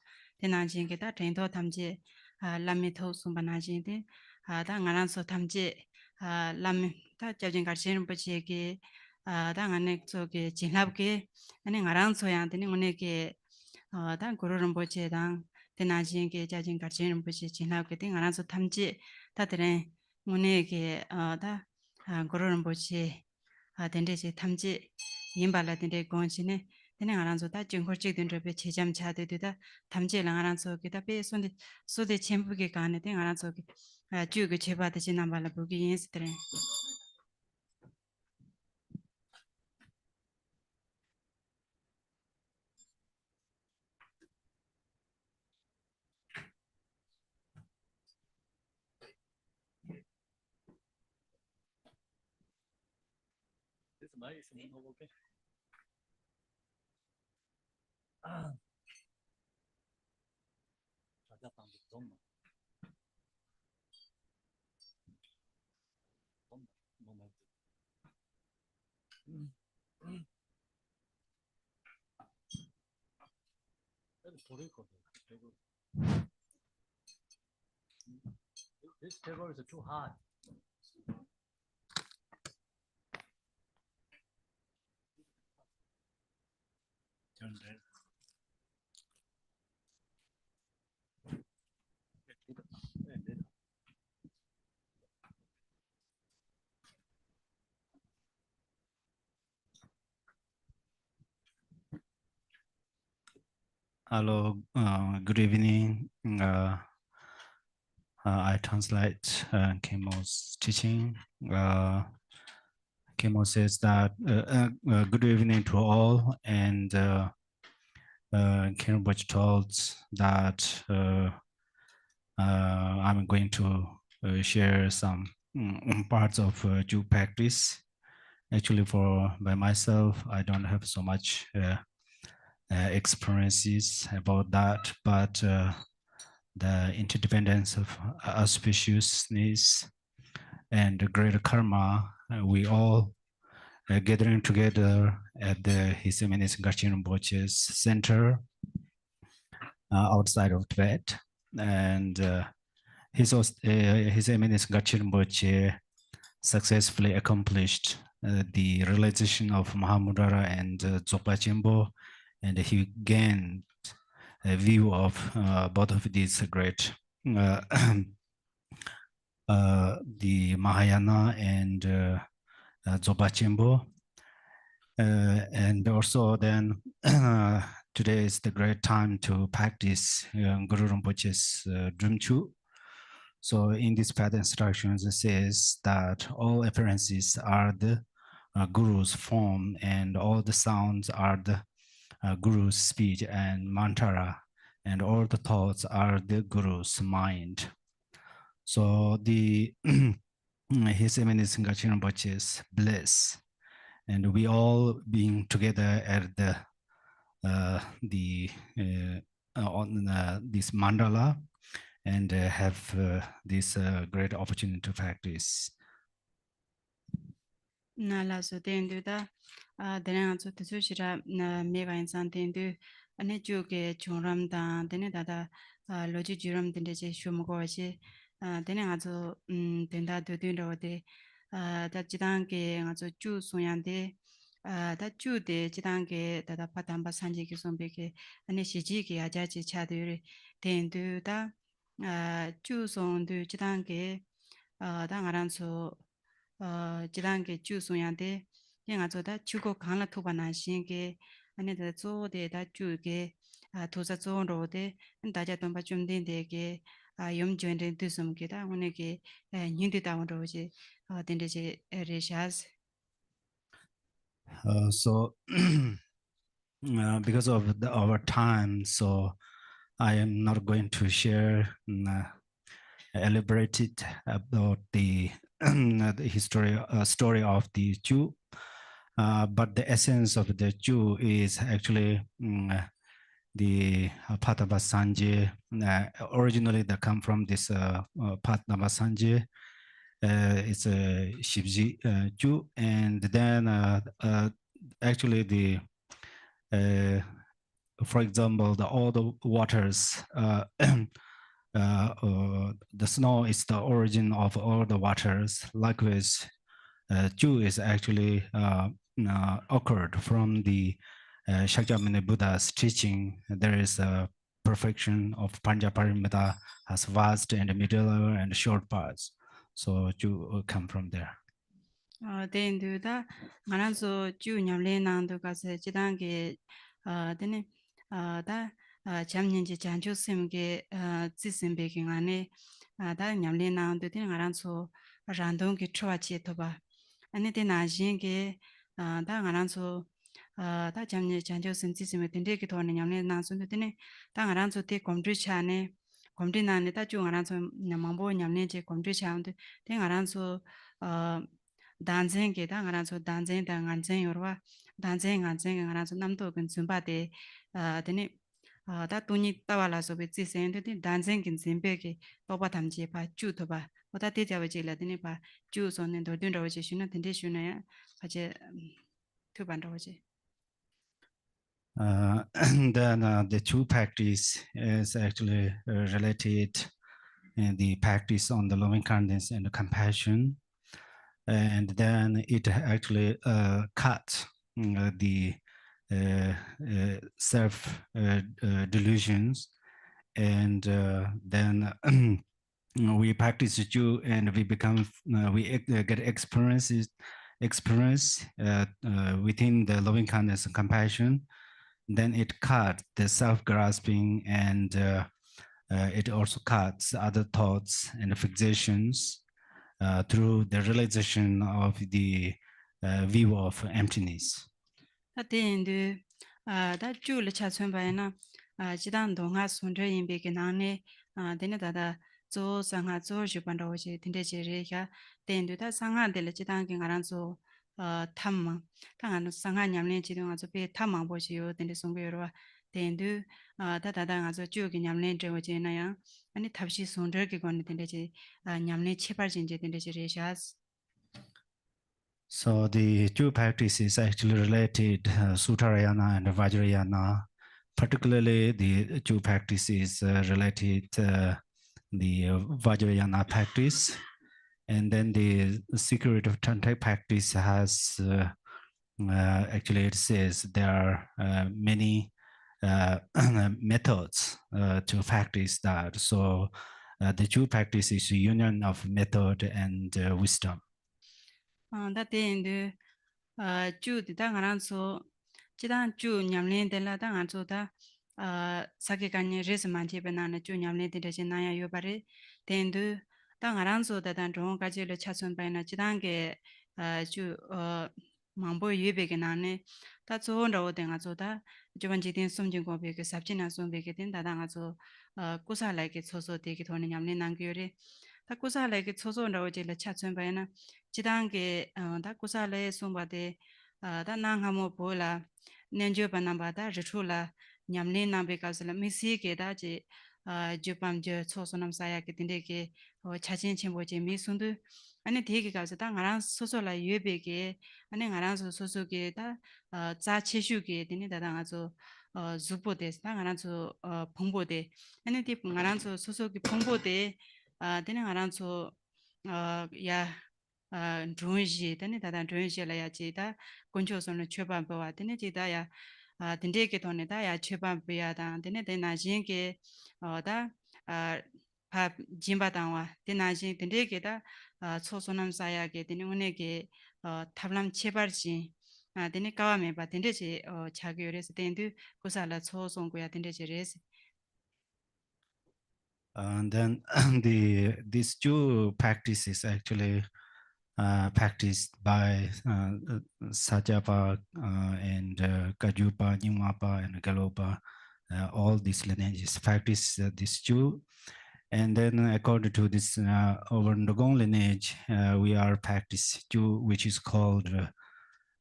tena jinge da tendo tamje lamito sumbana jinge da ngaranso tamje lam da jajin garchen buche ge da ngane soge jinlabge ane ngaranso yang tene ngunege da gururum buche dang tena jinge jajin garchen buche jinlabge tene ngaranso tamje da tere ngunege da gururum buche dendeje 탐지 임발라 den데 공치네 tene ngaranzo da jingkhorchik dendro be chejam chade da tamje la ngaranzo ki da be sonde sode chembuge gane de ngaranzo ki ju ge cheba de jinambala bugi yestre This is nice. Okay. This table is too hard. Turn that. Hello, good evening. I translate Khenpo's teaching. Khenpo says that good evening to all, and Khenpo told that I'm going to share some parts of Jew practice. Actually, by myself, I don't have so much experiences about that, but the interdependence of auspiciousness and the greater karma, we all gathering together at the His Eminence Garchen Rinpoche's center outside of Tibet. And His Eminence Garchen Rinpoche successfully accomplished the realization of Mahamudara and Dzogpa Chenpo, and he gained a view of both of these great the Mahayana and Dzogpa Chenpo. And also then today is the great time to practice Guru Rinpoche's Drumchu. So in this path instructions, it says that all appearances are the Guru's form, and all the sounds are the Guru's speech and mantra, and all the thoughts are the Guru's mind. So the His Eminence Ngachir Rinpoche's bliss, and we all being together at the on this mandala, and have this great opportunity to practice. Nala so tendu da dena so tsu shira na me ga insan tendu ane ju ge chungram da dene da loji juram dende je shum go shi dene nga zo tenda du du ro de da jidang ge nga zo ju so yang de da ju de jidang ge da patam ba san ji ge som be ge ane shi ji ge aja ji cha de re tendu da ju song du jidang ge da ngaran so 지단계 주 소양데 내가 저다 주고 강라 토바나 신게 안에다 조데다 주게 도사 조로데 다자 돈바 좀 된데게 염전된 뜻음게다 오늘게 닌디다 원로지 된데지 레샤스 So because of our time, so I am not going to share elaborated about the, the history story of the Jew, but the essence of the Jew is actually the Pataba Sanje. Originally, they come from this Pataba Sanje. It's a Shivji Jew, and then actually the for example, all the waters, the snow is the origin of all the waters. Likewise, Dew is actually occurred from the Shakyamuni Buddha's teaching. There is a perfection of Panchaparamita, has vast and middle and short parts. So Dew come from there. 된두다 만한서 주 냠레난도 가서 지단게 되네 다 잠년지 잔조스임게 지심베긴 안에 다 냠레난도 되는 알아서 란동게 초아치 도바 아니 되나진게 다 알아서 다 잠년 잔조스임 지심에 된데게 도는 냠레난선도 되네 다 알아서 대 검주차네 검디나네 다 중알아서 남망보 냠레제 검주차운데 대 알아서 danzen ge da ngara so danzen da nganzen yorwa danzen nganzen ngara so namdo gen zumba de dene da tuni tawala so be tsisen de danzen gen zimbe ge toba tamji ba ju to ba oda de jawe je la dene ba ju so ne do den ro je shuna den de shuna ya ba je tu ban ro je And then the two practice is actually related in the practice on the loving kindness and the compassion. And then it actually cut the self delusions, and then we practice Jew, and we become we get experience within the loving kindness and compassion. Then it cut the self-grasping, and it also cuts other thoughts and fixations through the realization of the view of emptiness. 다된데 다 줄을 차선 바이나 지단 동화 손저 인베게 나네 데네다다 조 상하 조 주반도 오지 딘데지리가 된도다 상하들 지단게 가란소 탐마 당한 상하 냠네 지동 아주 배 탐마 보시요 된데 송베로 된도 다다다 아주 쭉이 냠네 저지나야 아니 탑시 손저게 건데 된데지 냠네 체발진제 된데지리샤스 So the two practices actually related, Suttarayana and Vajrayana. Particularly, the two practices related the Vajrayana practice, and then the secret of Tantric practice has actually it says there are many methods to practice that. So the two practices union of method and wisdom. 다된데 주디 당한소 지단 주 냠린데라 당한소다 사기간이 레스만티 베나나 주 냠린데 지나야 요바리 된두 당한소다 단 종가지를 차선 바이나 지단게 주 망보 예베게 나네 다 좋은로 된가조다 저번 지된 숨진고 베게 삽진나 숨베게 된다 당하소 꾸사라게 소소 되게 돈이 냠린 남겨리 ta kusale ke chozo ndo je la cha chön ba na jidang ge ta kusale sumba de ta nang ha mo bo la nenjo ba na ba da richu la nyamle na be ka sala misi ke da je jupam je chozo nam sa ya ke tinde ke chajin chenbo je mi sundu ane 되게 가서 다 ngaran soso la yebe ge ane ngaran soso ge da za cheshu ge dini da nga zo zupo des da ngaran so phongbo de ane di ngaran soso ge phongbo de dini ngaran so ya drunji dini da drunji la ya ji da goncho so no chöban bo wa dini ji da ya dinde ge tone da ya chöban bo ya da dini de na jin ge da 파 짐바당와 데나지 데게다 초소남 사야게 되는 운에게 탑람 체발지 데네 까와메 바 데데지 자기열에서 데인데 고살라 초송고야 데데지레스 And then these two practices actually practiced by Sajapa and Kajupa, Nyingmapa, and Galopa. All these lineages practice these two. And then according to this over Ndogong lineage, we are practice two, which is called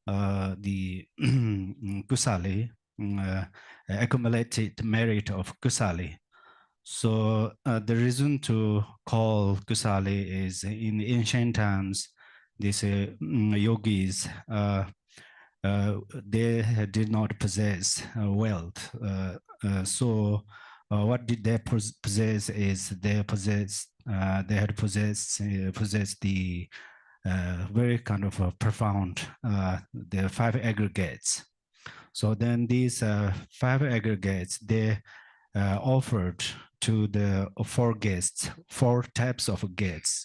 the Kusali, accumulated merit of Kusali. So the reason to call Kusali is in ancient times, these yogis, they did not possess wealth. So what did they possess is they had possessed the very kind of profound, the 5 aggregates. So then these 5 aggregates, they offered to the 4 guests, 4 types of guests.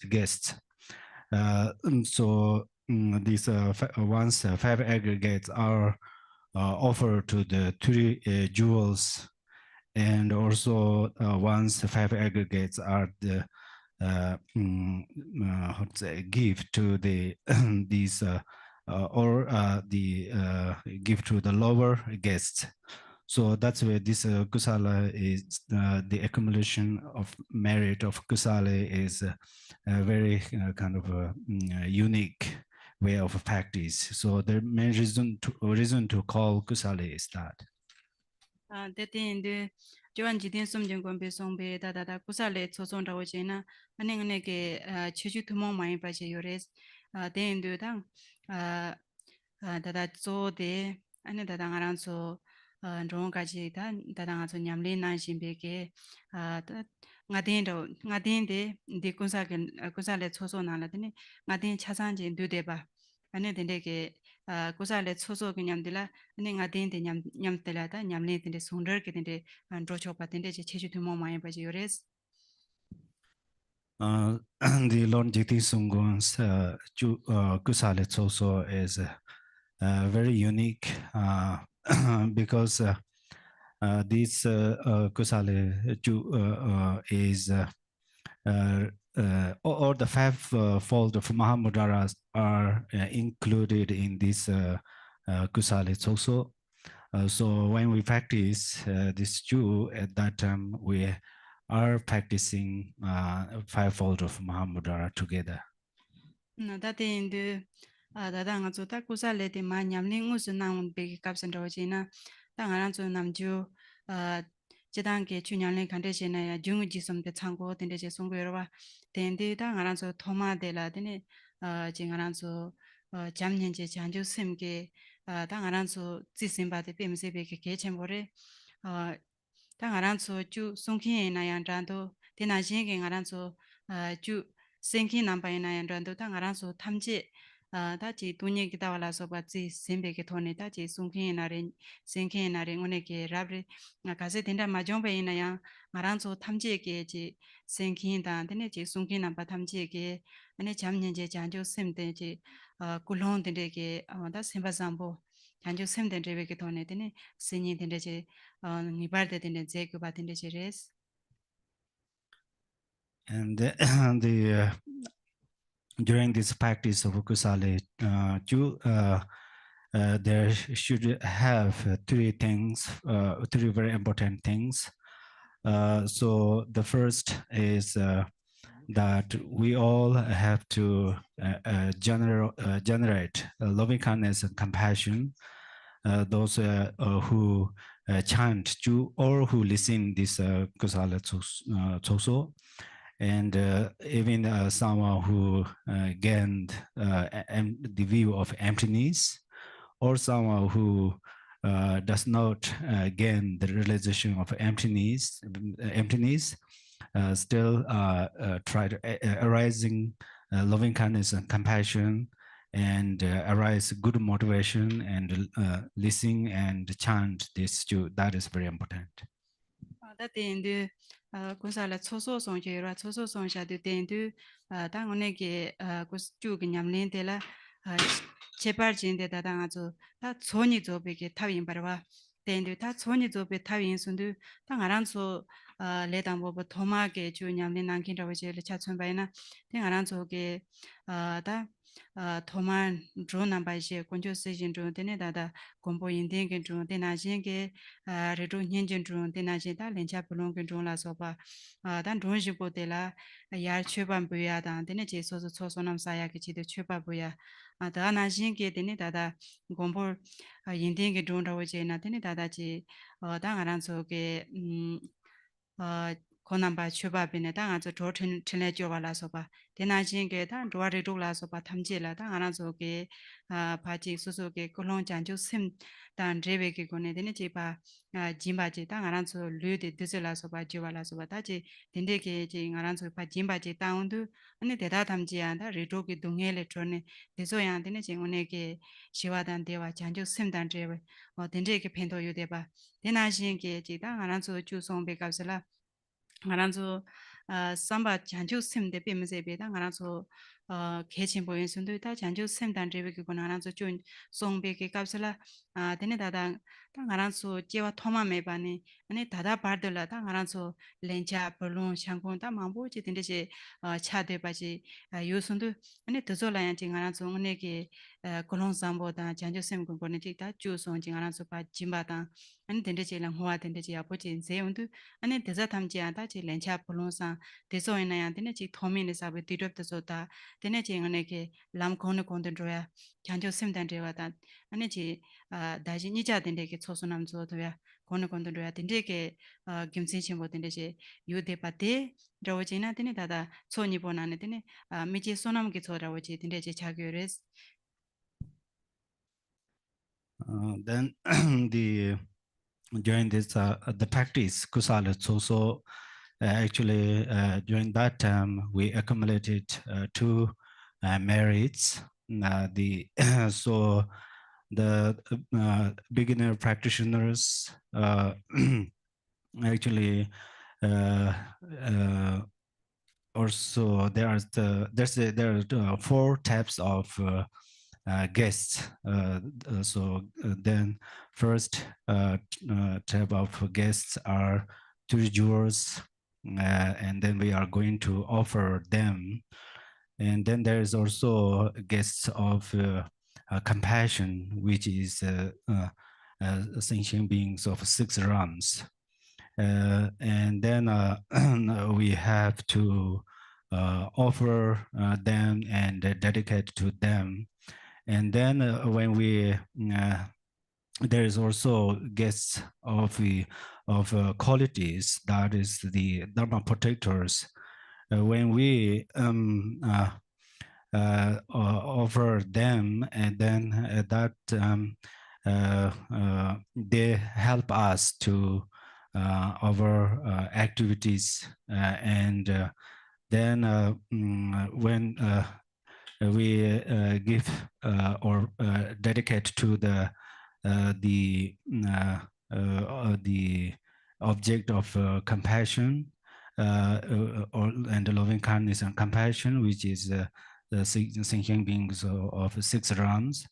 So these once 5 aggregates are offered to the 3 jewels, and also once 5 aggregates are the how to say, give to the these give to the lower guests. So that's where this kusala is, the accumulation of merit of kusala is a very kind of a unique way of practice. So the main reason to call kusala is that. 데데인데 조안 지딘 숨진 건배 송배 다다다 구살레 초송라고 제나 아닝네게 치주 투몽 많이 빠지 요레스 데인도당 다다 조데 아니 다당 알아서 롱까지 다당아서 냠리 난신베게 ngaden데 구살레 초송나라더니 ngaden 차산지 누데바 아니 데게 고살레 초소 그냥들라 아니 ngaden데 냠텔라다 냠레데 손르게데 안드로초파데 제주도 뭐 많이 봐지 요레스 The Lord Jiti Sunggun's Kusale Choso is very unique because this Kusale is all the 5 fold of Mahamudaras are included in this Kusale Choso. So when we practice this Jew, at that time we are practicing 5-fold of Mahamudra together. 다데인데 다당아 조다 구살레데 마냠링 우스 나온 베기 갑선도지나 당아란 조 남주 제단계 주년에 간대시나야 중우지 섬데 참고 된데제 송고여와 된데 당아란 조 토마데라데네 징아란 조 잠년제 잔주 셈게 당아란 조 지심바데 뱀세베게 개체모레 당아란소 주 송키에 나얀란도 대나신게 가란소 주 생키 남바이나얀란도 당아란소 탐지 다지 돈이 기다와라서 받지 셈베게 돈에 다지 송키에 나린 생키에 나린 오네게 라브리 가세 된다 마종베이나야 마란소 탐지에게지 생키인다 데네지 송키 남바 탐지에게 아니 잠년제 잔조 셈데지 굴론데게 다 셈바sambo 잔조 셈데베게 돈에 데네 신이 데네지 And during this practice of Kusale, there should have 3 things, 3 very important things. So the first is that we all have to generate loving kindness and compassion. Those who chant Ju or who listen this Kusala Tsoso, and even someone who gained the view of emptiness, or someone who does not gain the realization of emptiness, still try to arising loving kindness and compassion, and arise good motivation, and listen and chant this too. That is very important. Da tendu kusala choso songje ra choso songsha de tendu da ngone ge kus ju ge nyamlen de la chepar jin de da nga zo da choni zo be ge tawin barwa tendu da choni zo be tawin sundu da ngaran so le dang bo thoma ge ju nyamlen nang kin ra je le cha chon bai na de ngaran zo ge da thoman dro na bai je konjo se jin dro de ne da kombo yin den ge dro de na jin ge re dro nyen jin dro de na je da len cha bulong ge dro la so ba dan dro ji bo de la ya chue ban bu ya dan de ne je so so so nam sa ya ge ji de chue ba bu ya da na jin ge de ne da kombo yin den ge dro ra wo je na de ne da ji da ngaran so ge konamba chuba bine da nga zo dro chen le jo wala so ba de na jin ge da dro re ro la so ba tham je la da nga zo ge ba ji su su ge ko long jan ju sim dan re be ge ko ne de ne ji ba jin ba ji da nga zo lu de de la so ba jo wala so ba da ji den de ge ji nga zo ba jin ba ji da un du ane de da tham ji ya da re ro ge dong ye le tro ne de so yang de ne ji ngone ge shi wa dan de wa jan ju sim dan re we den de ge pen do yu de ba de na jin ge ji da nga zo ju song be ka la ngaranzo samba janju simde bimze be da ngaranzo 개친 보인 순도 다 잔주 샘단 제베기 고나란서 좀 송베기 갑슬라 데네 다다 당가란서 제와 토마메바니 아니 다다 바르들라 당가란서 렌차 벌론 샹콘 다 망보지 된데지 차데바지 요순도 아니 더졸라야 징가란서 응네기 콜론삼보다 잔주 샘고 고네티다 주송 징가란서 바 짐바다 아니 된데지랑 호와 된데지 아버지 제운도 아니 대자 탐지야다 지 렌차 벌론상 대소이나야 되네지 토미네 사베 디럽도다 되네 징은에게 람콘의 콘덴드로야 잔조 심단 데와다 아니지 다지 니자 된데게 초소남 조도야 코네 콘덴드로야 된데게 김신신 뭐 된데지 유데바데 저워지나 되네 다다 소니 보나네 되네 미지 소남게 조라워지 된데지 자교레스 Then the during this the practice kusala so actually during that time we accumulated two merits. The so the beginner practitioners actually also there are four types of guests. Then first type of guests are tourists, and then we are going to offer them. And then there is also guests of compassion, which is sentient beings of 6 realms. And then we have to offer them and dedicate to them. And then when we there is also guests of qualities, that is the Dharma protectors. When we offer them, and then they help us to our activities, and then when we give or dedicate to the object of compassion and loving kindness and compassion, which is the sentient beings of 6 realms.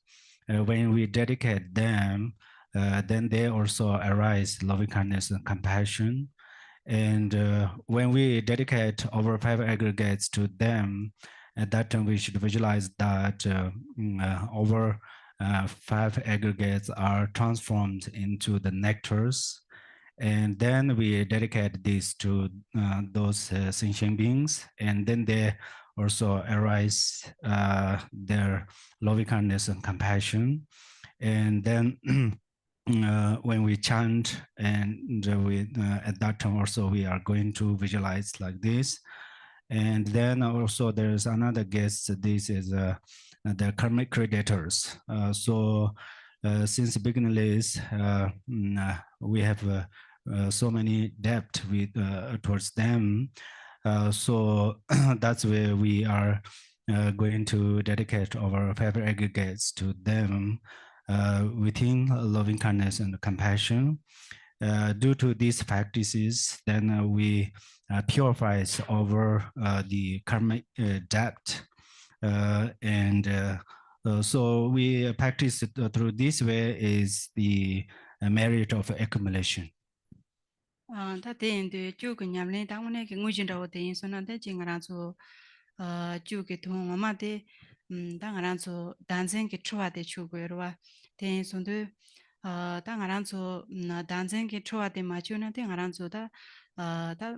When we dedicate them, then they also arise loving kindness and compassion. And when we dedicate our 5 aggregates to them, at that time we should visualize that our 5 aggregates are transformed into the nectars, And then we dedicate this to those sentient beings, and then they also arise their loving kindness and compassion. And then when we chant, and we at that time also we are going to visualize like this. And then also there's another guest. This is the karmic creditors. Since beginningless, we have so many debt with towards them. So that's where we are going to dedicate our favorite aggregates to them within loving kindness and compassion. Due to these practices, then we purifies over the karmic debt, so we practice it through this way is the merit of accumulation. 다 대인도 쭉 냠내 당원에 그 무진다고 대인 선한테 징가라서 쭉게 동 엄마데 당가란서 단생게 초와데 추고여와 대인 선도 당가란서 단생게 초와데 마주나 당가란서다 다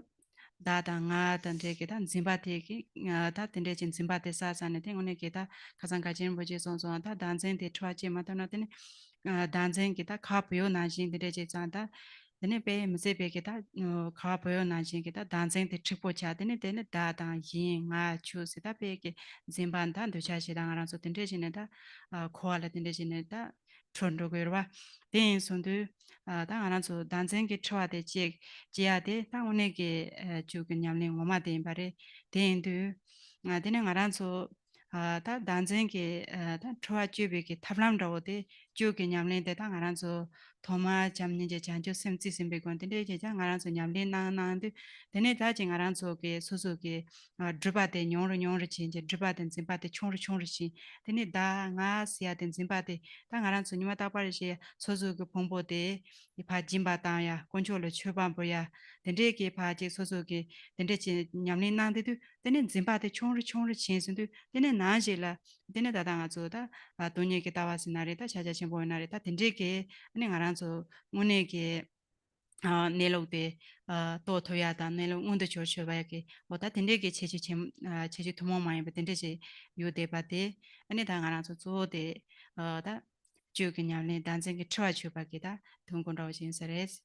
다당아 단데게 단 짐바테기 다 텐데진 짐바테 사사네 땡오네게 다 가장 가진 뭐지 sonson 다 단생데 초와제 마다나데 단생게 다 카페요 나진데 제자다 dene pe mse pe ke ta kha pyo na jin ke ta danzeng de chipo cha dene dene da da yin nga chu se ta pe ke zimban dan do cha shi da nga so den de jin da kho la den de jin da chon ro ge wa den son de da nga so danzeng ke chwa de je ya de da one ke chu ge nyam le mo ma den ba re den du nga dene nga so 다 단전게 다 초아 주비게 탑람라오데 주게 냠린데 다 알아서 도마 잡는제 잔조 셈지 셈베건데 제자 알아서 냠린 나나데 데네 다진 알아서게 소소게 드바데 뇽르 뇽르 진제 드바데 짐바데 총르 총르시 데네 다가 시아데 짐바데 다 알아서 니마 다바르시 소소게 봉보데 이파 짐바다야 콘초르 추반보야 데데게 파지 소소게 데데 냠린 나데도 데네 짐바데 총르 총르 진선도 데네 나제라 데네 다다가 조다 돈예게 다와스나레다 자자신 보이나레다 덴제게 아니 알아서 문에게 내로데 또 토야다 내로 운데 조셔봐야게 뭐다 덴데게 체지 도모마이 덴데지 요데바데 아니 당하나서 조데 다 주기냐네 단생게 쳐주바게다 동건라고 진설레스.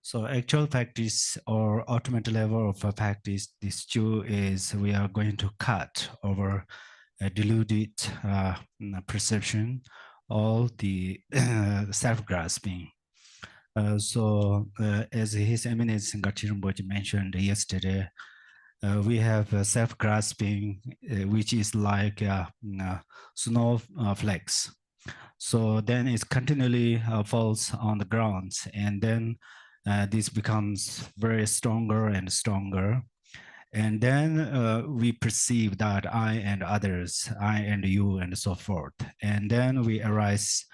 So actual practice or ultimate level of practice, this two is we are going to cut over deluded perception, all the self-grasping. As His Eminence Ngati Rinpoche mentioned yesterday, we have self-grasping, which is like snowflakes. So then it continually falls on the ground, and then this becomes very stronger and stronger. And then we perceive that I and others, I and you, and so forth. And then we arise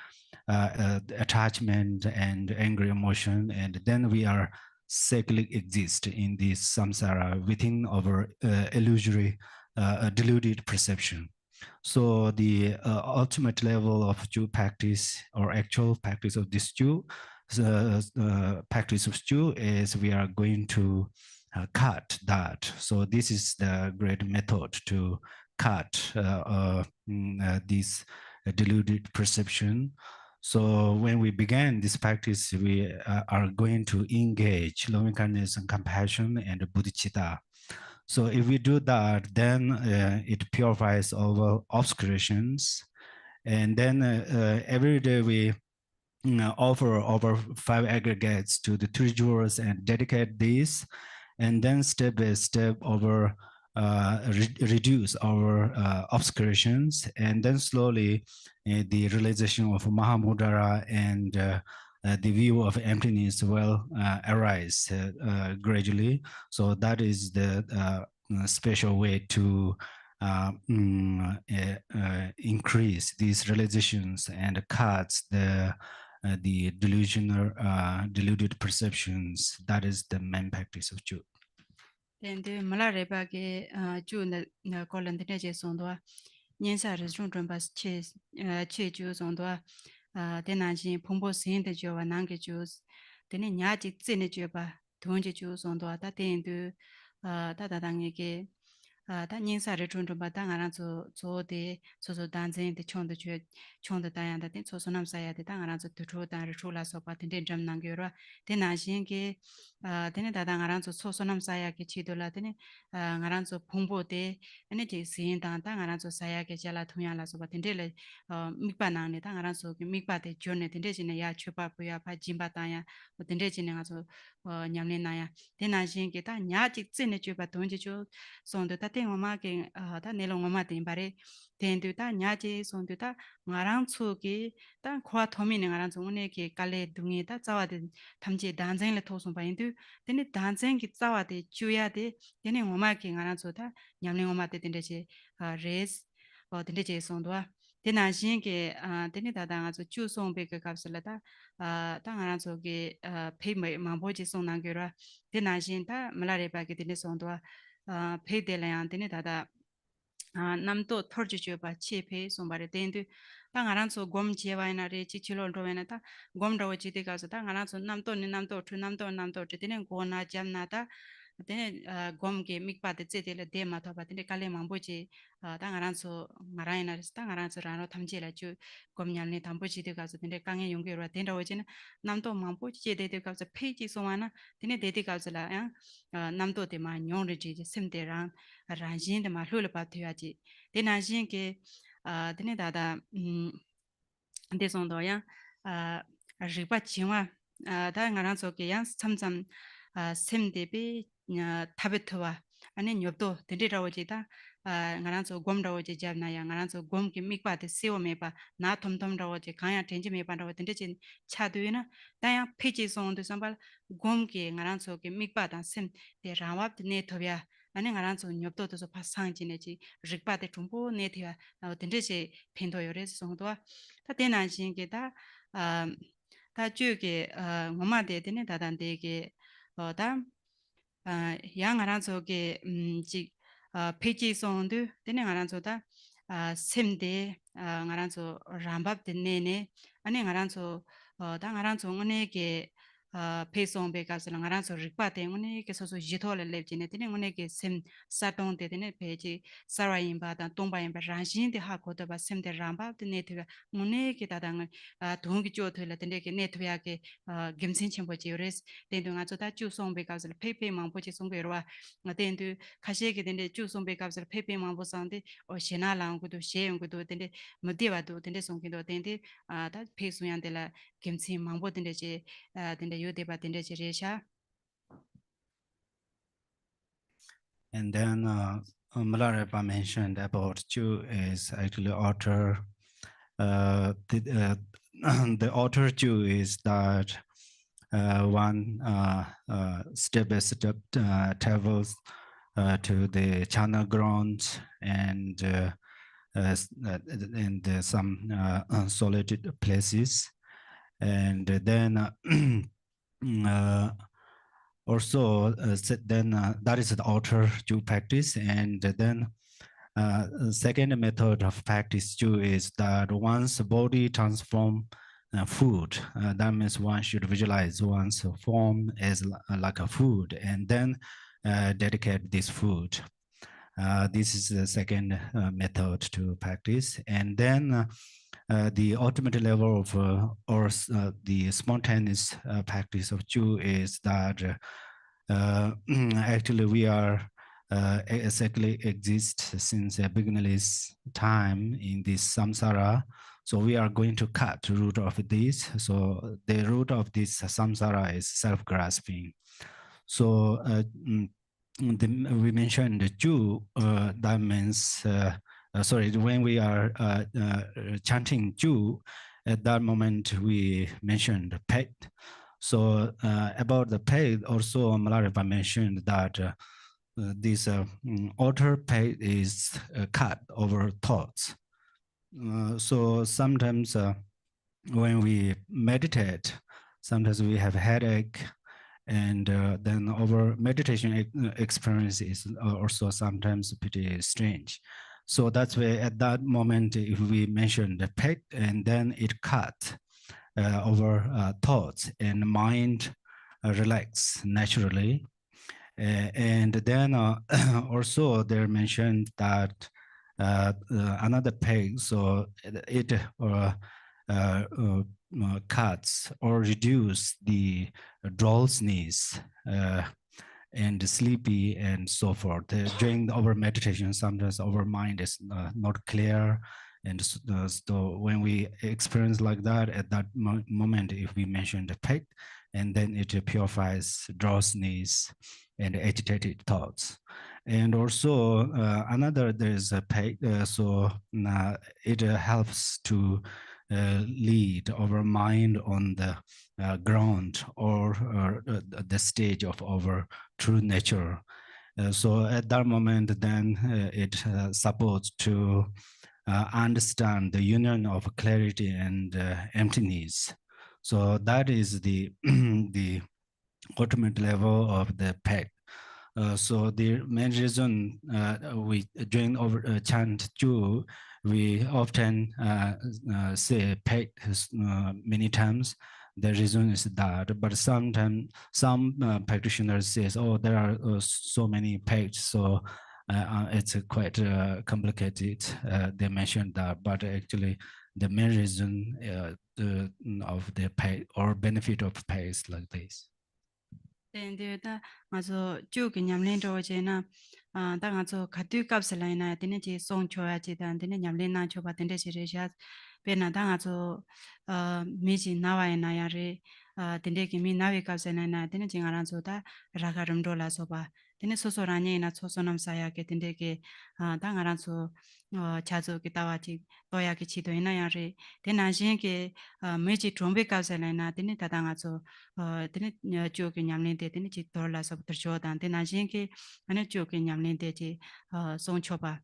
attachment and angry emotion, and then we are cyclic exist in this samsara within our illusory, deluded perception. So the ultimate level of Jew practice or actual practice of this Jew, practice of Jew is we are going to cut that. So this is the great method to cut this deluded perception. So when we began this practice, we are going to engage loving kindness and compassion and bodhicitta. So if we do that, then it purifies our obscurations. And then every day we offer our 5 aggregates to the 3 jewels and dedicate these. And then step by step over reduce our obscurations. And then slowly the realization of Mahamudra and the view of emptiness will arise gradually. So that is the special way to increase these realizations and cut the delusional, deluded perceptions. That is the main practice of Chöd. 근데 말아래바게 주는 콜란드네 제송도 년사를 중준바 체주 정도 Tenanjin Pumbo Sin the Joa Nanga Jews, Tene Nyati Zine Juba, Tunji Jews on the Tatendu, Tatadangi. 다 닌사를 준준바 당하나서 조데 소소 단전의 총의 총의 다양한 데 소소남사야 돼 당하나서 두초다를 출라서 받은 점 남겨라 대나신게 되네 다당하나서 소소남사야게 지도라더니 나란서 봉보대 에너지 시인당 당하나서 사야게 잘라 통야라서 받은 데를 mikpanang tang aran so mikpa de jone de jine ya chupa pu ya pa jimba ta ya de jine nga so nyamle na ya de na jin ge ta nya ji zine chupa don ji chu song de ta de ma ge ta ne lo ma de bare den du ta nya ji song de ta ngarang chu ge ta khwa thomi ne ngarang so ne ge kale dungi ta chawa de tamji danjeng le thosong ba indu de ne danjeng gi chawa de chu ya de ne ma ge ngarang so ta nyamle ma de de je res de je song do 대나신게 데니 다당아 주 송베게 갑슬라다 당하나 저기 페이메 마보지 송난게라 대나신다 말아레바게 데니 송도 페이델량 데니 다다 남도 터지주바 치페 송바레 덴드 당하나 저 곰제와이나리 지칠로로에나다 곰라오지데 가서 당하나 저 남도 투 남도 데니 고나 잠나다 데네 곰게 mikpade 제데레 데마토 바데네 칼레 망보지 당하란소 마라이나스 당하란소 라노 탐제라 주 곰냐네 담보지데 가서 데네 강에 용게로 된다 오지는 남도 망보지 제데데 가서 페이지 소마나 데네 데데 가서라 남도 데마 뇽르지 심데랑 란진데 마 흘러 바트야지 데나진게 데네 다다 데송도야 리바 징와 당하란소게 양 참참 셈데비 타베트와 아니 녀도 데리라오지다 ngaranso gomraoje javnaya ngaranso gomki mikpate sewo meba na thomthomraoje kaya tenji meba rawo tendechin chaduina taya pheji songde sambal gomki ngaranso ke mikpata sem de rawap ne thobya ani ngaranso nyopto to so pasangjineji rikpate tumbo ne thya tendeche phendo yore songdo ta tenanjin ge da 다 주게 엄마데 되네 다단데게 다 양아란 저게 지 페이지 송도 되네 아란 저다 셈데 아란 저 람밥 되네네 아니 아란 저 당아란 정은에게 페이송 베가스랑 아란 저 리파 때문에 계속서 지토를 랩지네 되네 오네게 셈 사동 되네 페이지 사라임바다 동바임바 란신데 하고도 바 셈데 람밥 되네 되가 오네게 다당을 동기 쪼트를 되네게 네트워크에 김신 첨부지 요레스 된동아 저다 주송 베가스 페이페 망보지 송베로와 된두 가시게 된데 주송 베가스 페이페 망보상데 신나랑고도 셰용고도 된데 무디와도 된데 송기도 된데 다 페이스ян데라 김신 망보 된데지 된데 요데바 된데지 레샤 And then Malarepa mentioned about Chu is actually author. The author Chu is that one step by step travels to the channel grounds and some solid places, and then also then that is the outer Jew practice. And then second method of practice Jew is that once the body transform food, that means one should visualize one's form as like a food and then dedicate this food. This is the second method to practice. And then the ultimate level of the spontaneous practice of Jew is that actually we are exactly exist since a beginningless time in this samsara. So we are going to cut the root of this. So the root of this samsara is self-grasping. So we mentioned the Jew, that means, sorry, when we are chanting Jew, at that moment we mentioned pet. So about the pet, also Malarepa mentioned that this outer pet is cut over thoughts. So sometimes when we meditate, sometimes we have headache, and then our meditation experience is also sometimes pretty strange. So that's why at that moment, if we mention the pet and then it cut, our thoughts and mind relax naturally. And then also they mentioned that another peg, so it cuts or reduce the drowsiness and sleepy and so forth. During our meditation, sometimes our mind is not clear. And so when we experience like that, at that moment, if we mention the peg, and then it purifies drowsiness and agitated thoughts. And also there's a peg, so it helps to lead our mind on the ground or the stage of our true nature. So at that moment, then it supports to understand the union of clarity and emptiness. So that is the the ultimate level of the peg. So the main reason we during over chant Chu, we often say peg many times. The reason is that, but sometimes some practitioners says, "Oh, there are so many pegs, so it's quite complicated." They mentioned that, but actually, the main reason of the peg or benefit of peg is like this. Then the also juk nyamlin to jena da ngazo khatu kap selina tene ji song choya ji dan tene nyamlin na choba tene ji re sha pe na da ngazo mi ji na wa na ya re tene ki mi na we kap selina tene ji ngaran so da ra ga rum do la so ba tene so so ra ni na so so nam sa ya ke tene ke da ngaran so cha zo ki ta wa ji to ya ki chi do na ya re tene na jin ke mi ji trombe kap selina tene ta da ngazo tene juk nyamlin de tene ji to la so ter dan tene na jin ke ane juk nyamlin de ji song choba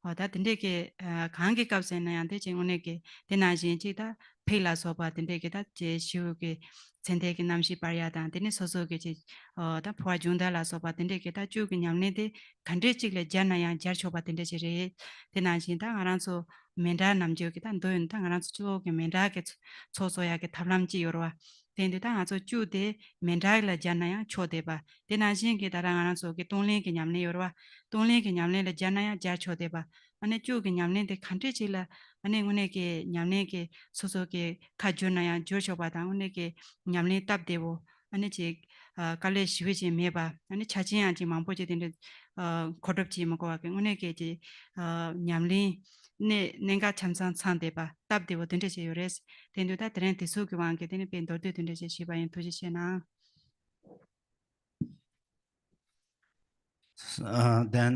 da tende ke kangi kapse na yande ji ngone ke tena jin ji da phela so ba tende ke da je shu ke chende ke namshi parya dan tene so so ke ji da phwa jung da la so ba tende ke da ju ke nyamne de khande chi le jan na yang jar cho ba tende ji re tena jin da ngaran so menda nam ji ke da ndo yin da ngaran so ke menda ke cho so ya ke thablam ji yor wa tende da nga so ju de menda la jan na yang cho de ba tena jin ke da ngaran so ke tonglin ke nyamne yor wa tonglin ke nyamne le jan na yang jar cho de ba ane 쭉 냠는 데 칸트지라 ane ngone ke 냠ne ke soso ke khajuna ya jojo ba da ngone ke 냠ne tap dewo ane ji kale shiwe ji meba ane chajin ya ji mangpo ji den kodop ji mo ko ke ngone ke ji 냠li ne nenga chamsang sang de ba tap dewo den ji yores den do da den de su ge wang ke den ben do de den ji shi ba yin tu ji na Then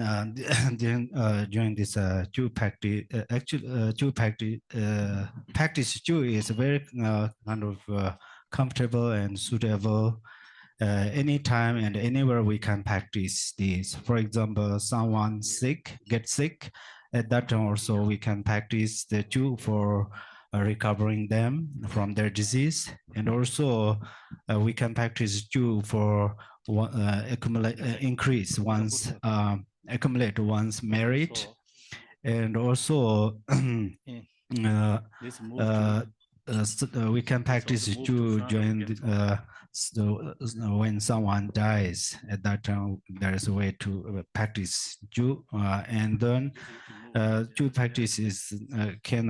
during this Jew practice, actually Jew practice Jew is very kind of comfortable and suitable. Anytime and anywhere we can practice this. For example, someone gets sick, at that time also we can practice the Jew for recovering them from their disease, and also we can practice Jew for increase one's accumulate one's merit, and also we can practice Jew during when someone dies. At that time, there is a way to practice Jew, and then Jew practices can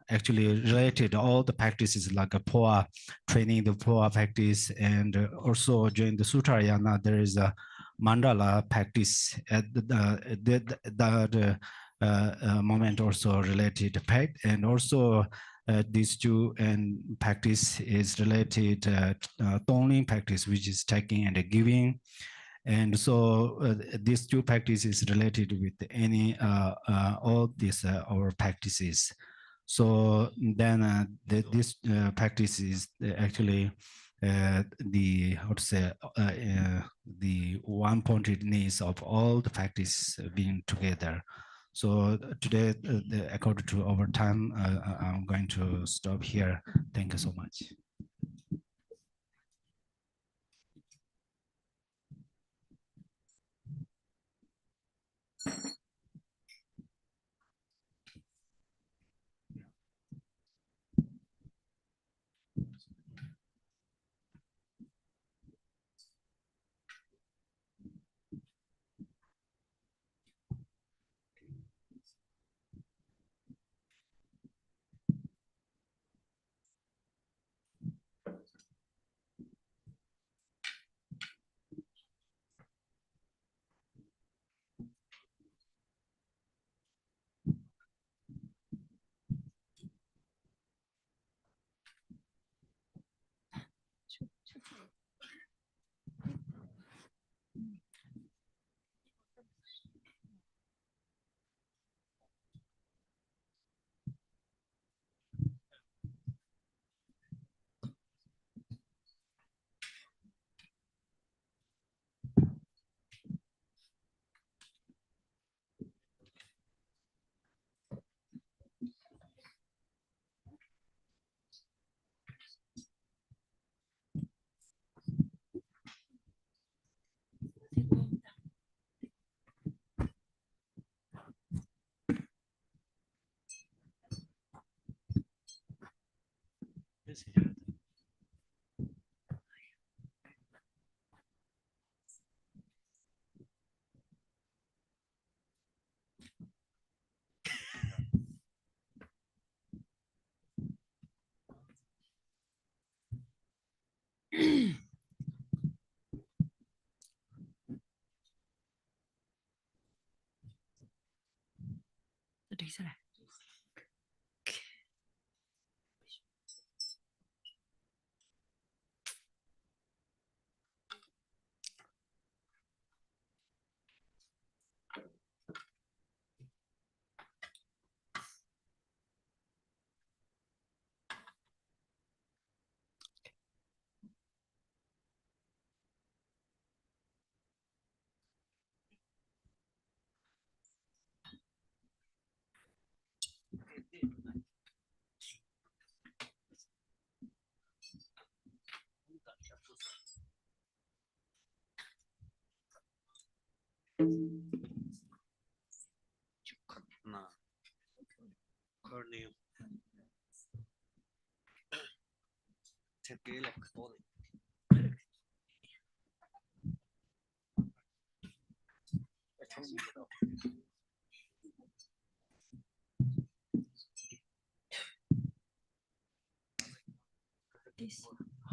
actually related all the practices like a poa, training the poa practice, and also during the Sutrayana there is a mandala practice at the moment also related to peg, and also these two and practice is related Tongling practice, which is taking and giving. And so these two practices related with any all these our practices. So then this practice is actually the how to say the one-pointedness of all the practice being together. So today, according to our time, I'm going to stop here. Thank you so much. This.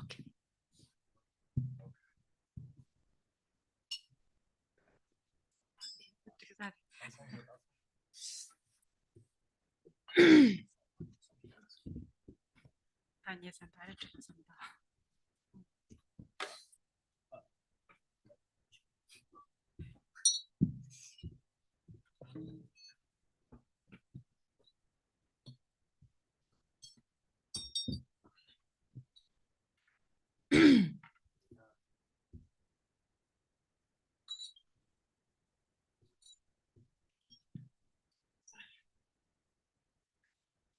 Okay. Tanya sampai sampai.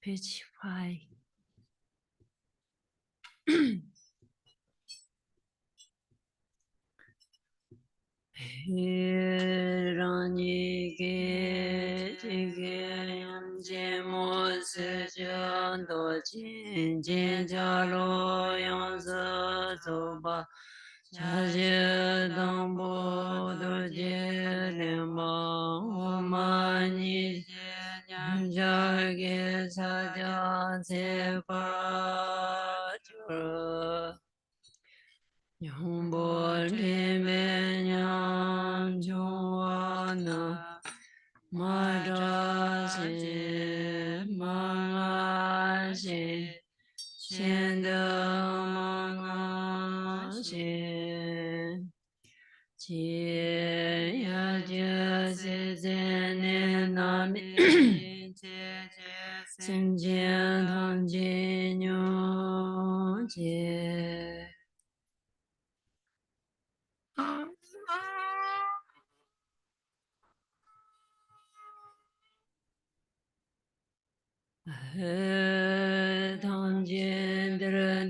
Page 5. Rani ke jigem jemo se jan do jin jin jalo yang se zo ba cha je dang bo do je len ba ma ni je ja ge sa ja se pa ju Nyumbo lime nyam juana madrasi mangashi shenda mangashi chi ya je se zene nami sim je tham je nyo je tham jin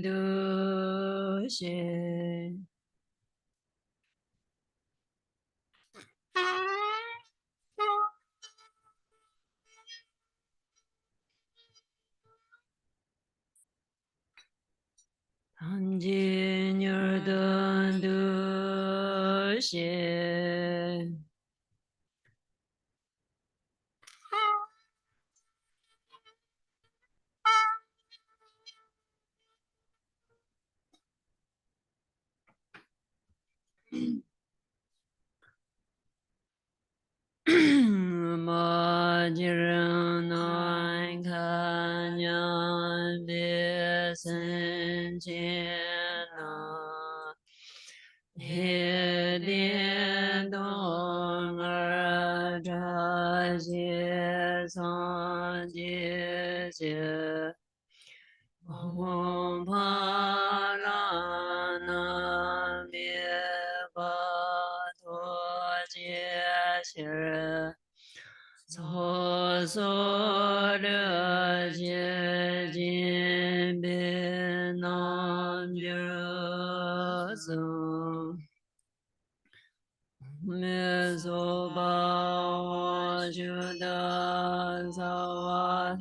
du she tham jin du she ma jiran kanyan besen jena he den dong ra jie san jie jie Om Parana Meva Jie Shir So So De Jie Jin Bin Nam Ju Sum Me So Ba Wa Ju Da Sa Wa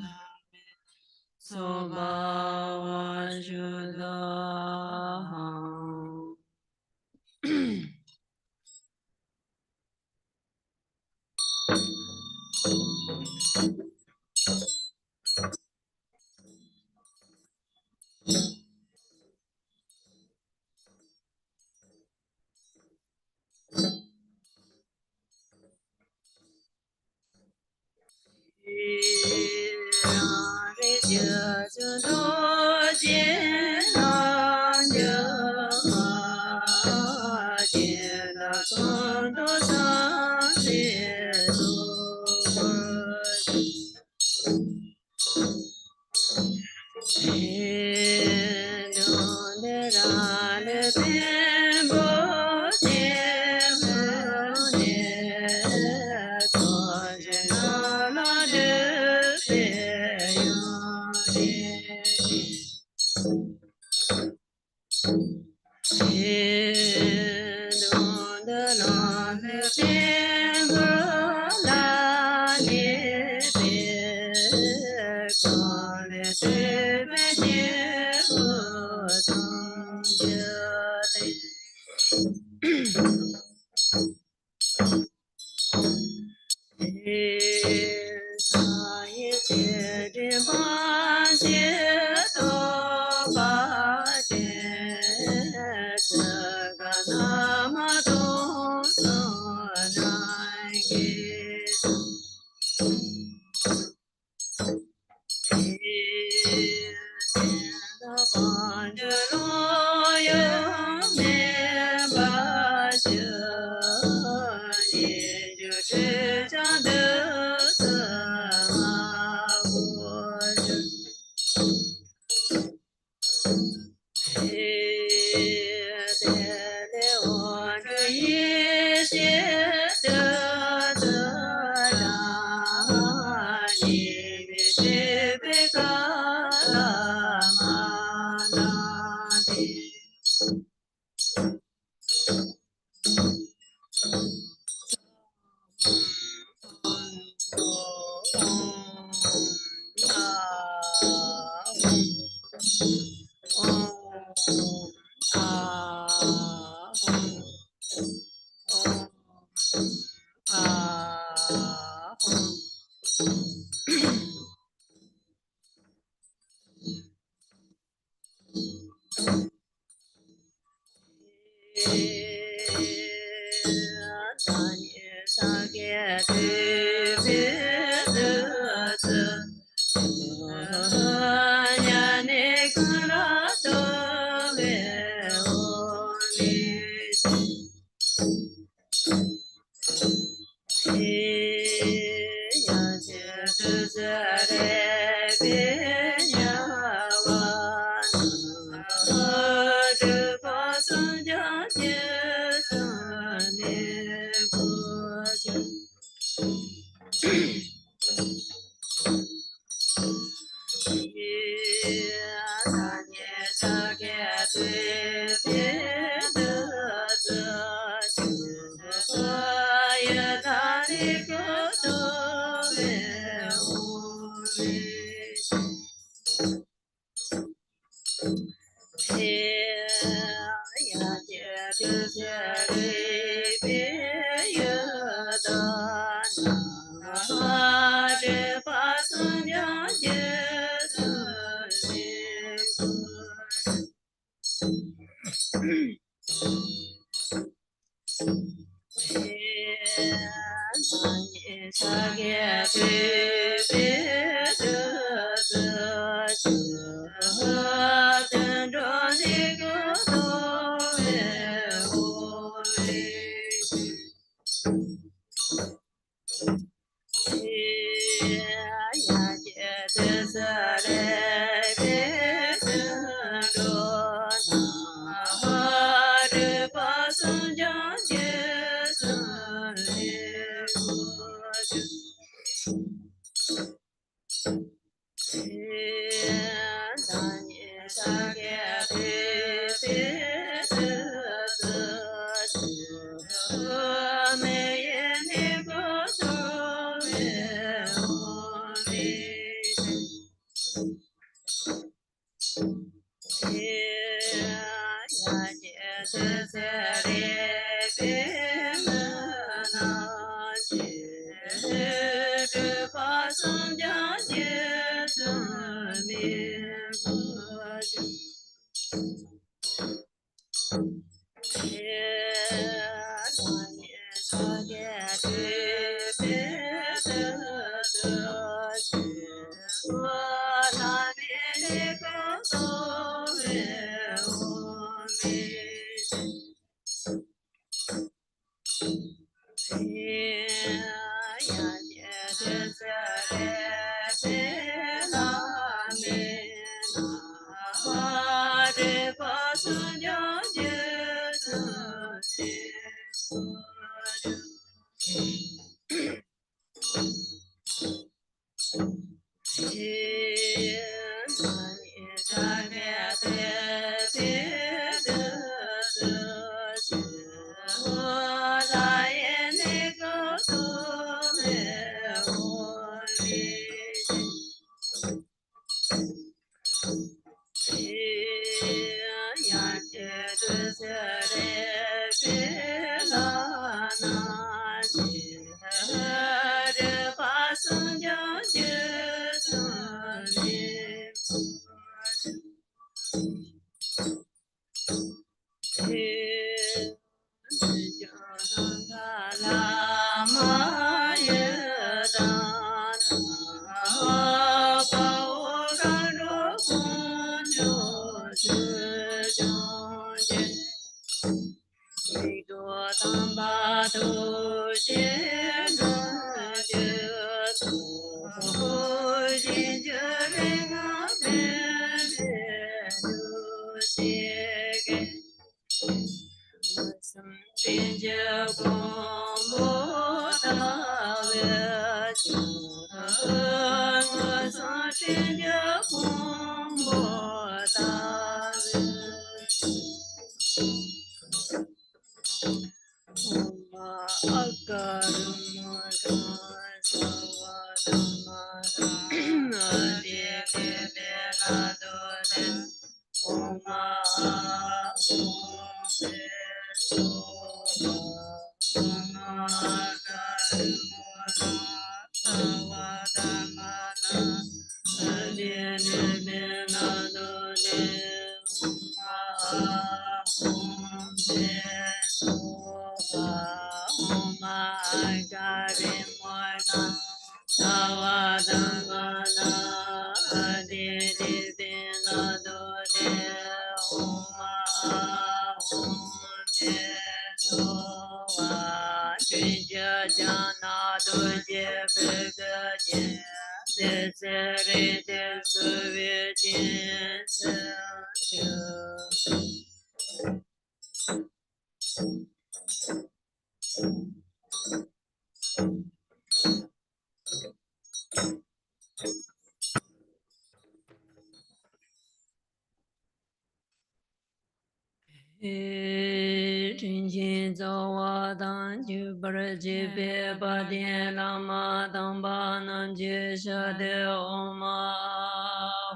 Rinjin zawa dan ju barji be badien lama dan ba nan je shade oma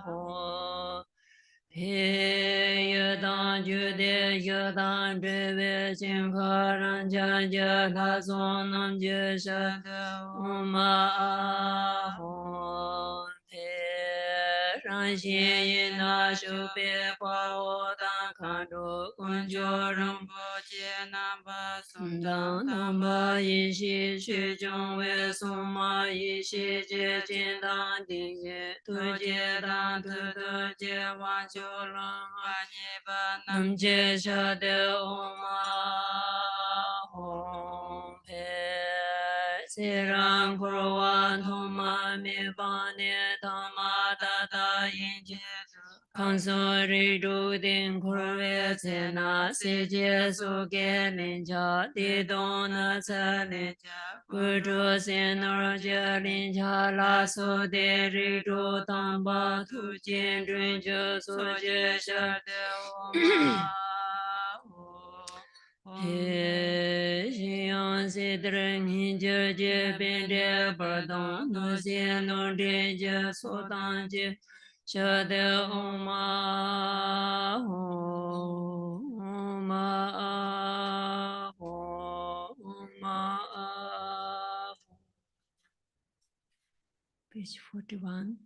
ho he yadan ju de yadan de sin karan ja ja la son nan je shade oma ho ran xin yin na shu pe pa o dan kan do kun jo ram bo che na ba sum dang nam ba yi shi shu jong we sum ma yi shi je jin dang ding ye tu je dang tu tu je wa jo lang wa ye ba nam je sha de o ma hong pe se rang kro wa thom ma me ba ne tham ma da da yin je kan so ri du din kro we se na se je so ge lin ja ti do na sa lin ja gu zhu se na je lin ja la so de ri du tam ba tu jin jun je so je sha de o ma he xian se dreng hin je je ben de ba dong no se no de je so dan je sha de o ma ho o ma ho o ma page 41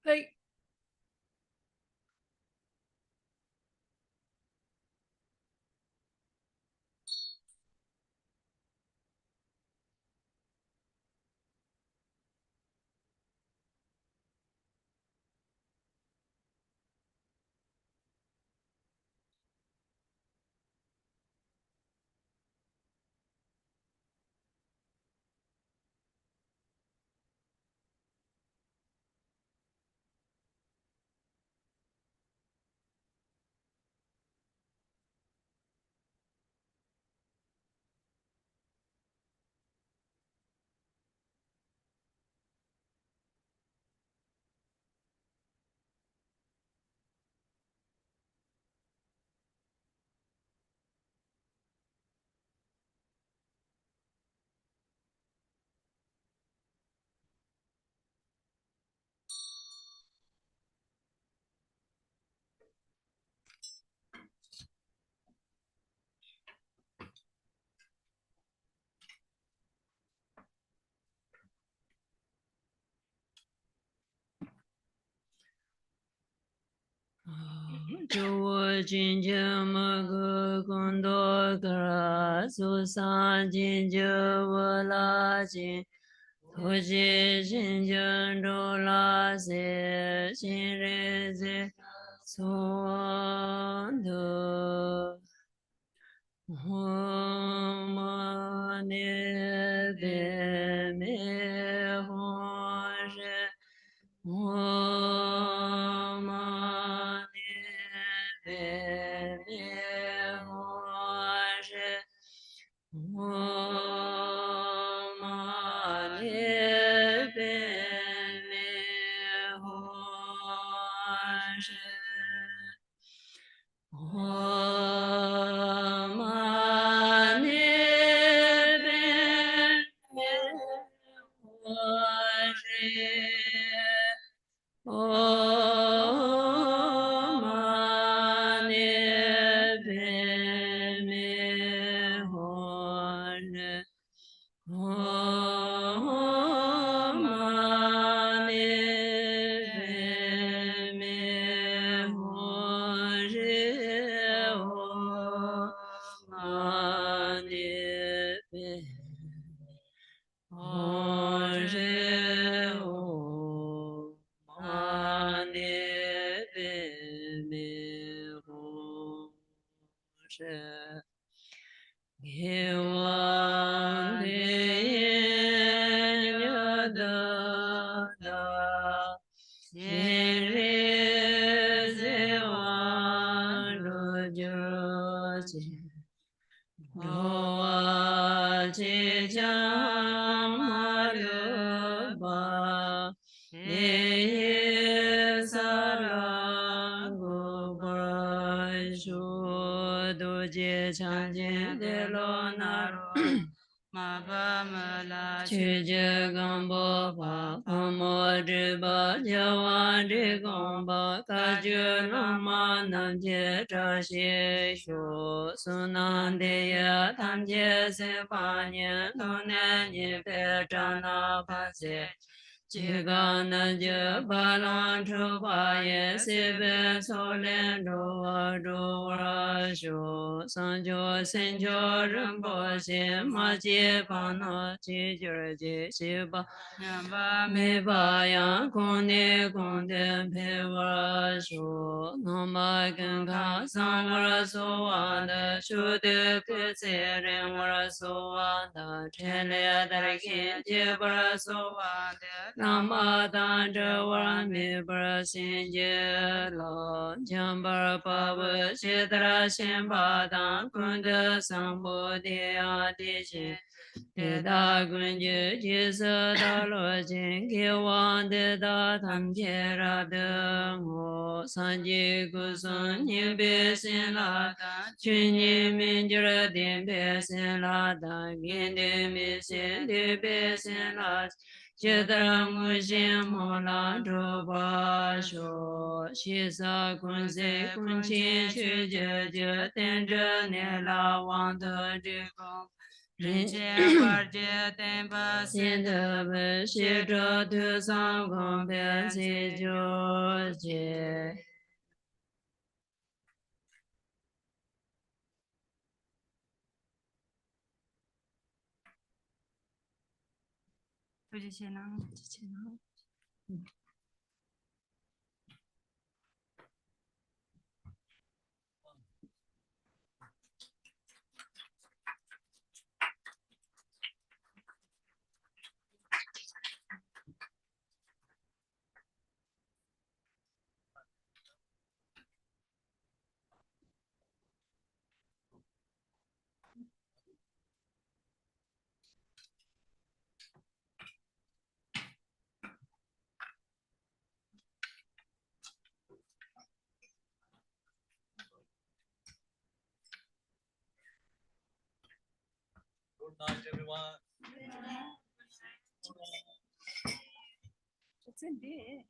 Hey. Chöd jinje magu kondo kara susan jinje wala jin Hoji Shinjun Dola Se Shinre Se Sondu Homane Deme Honje Homane Deme Honje Homane Deme Honje Good night, everyone. It's in there.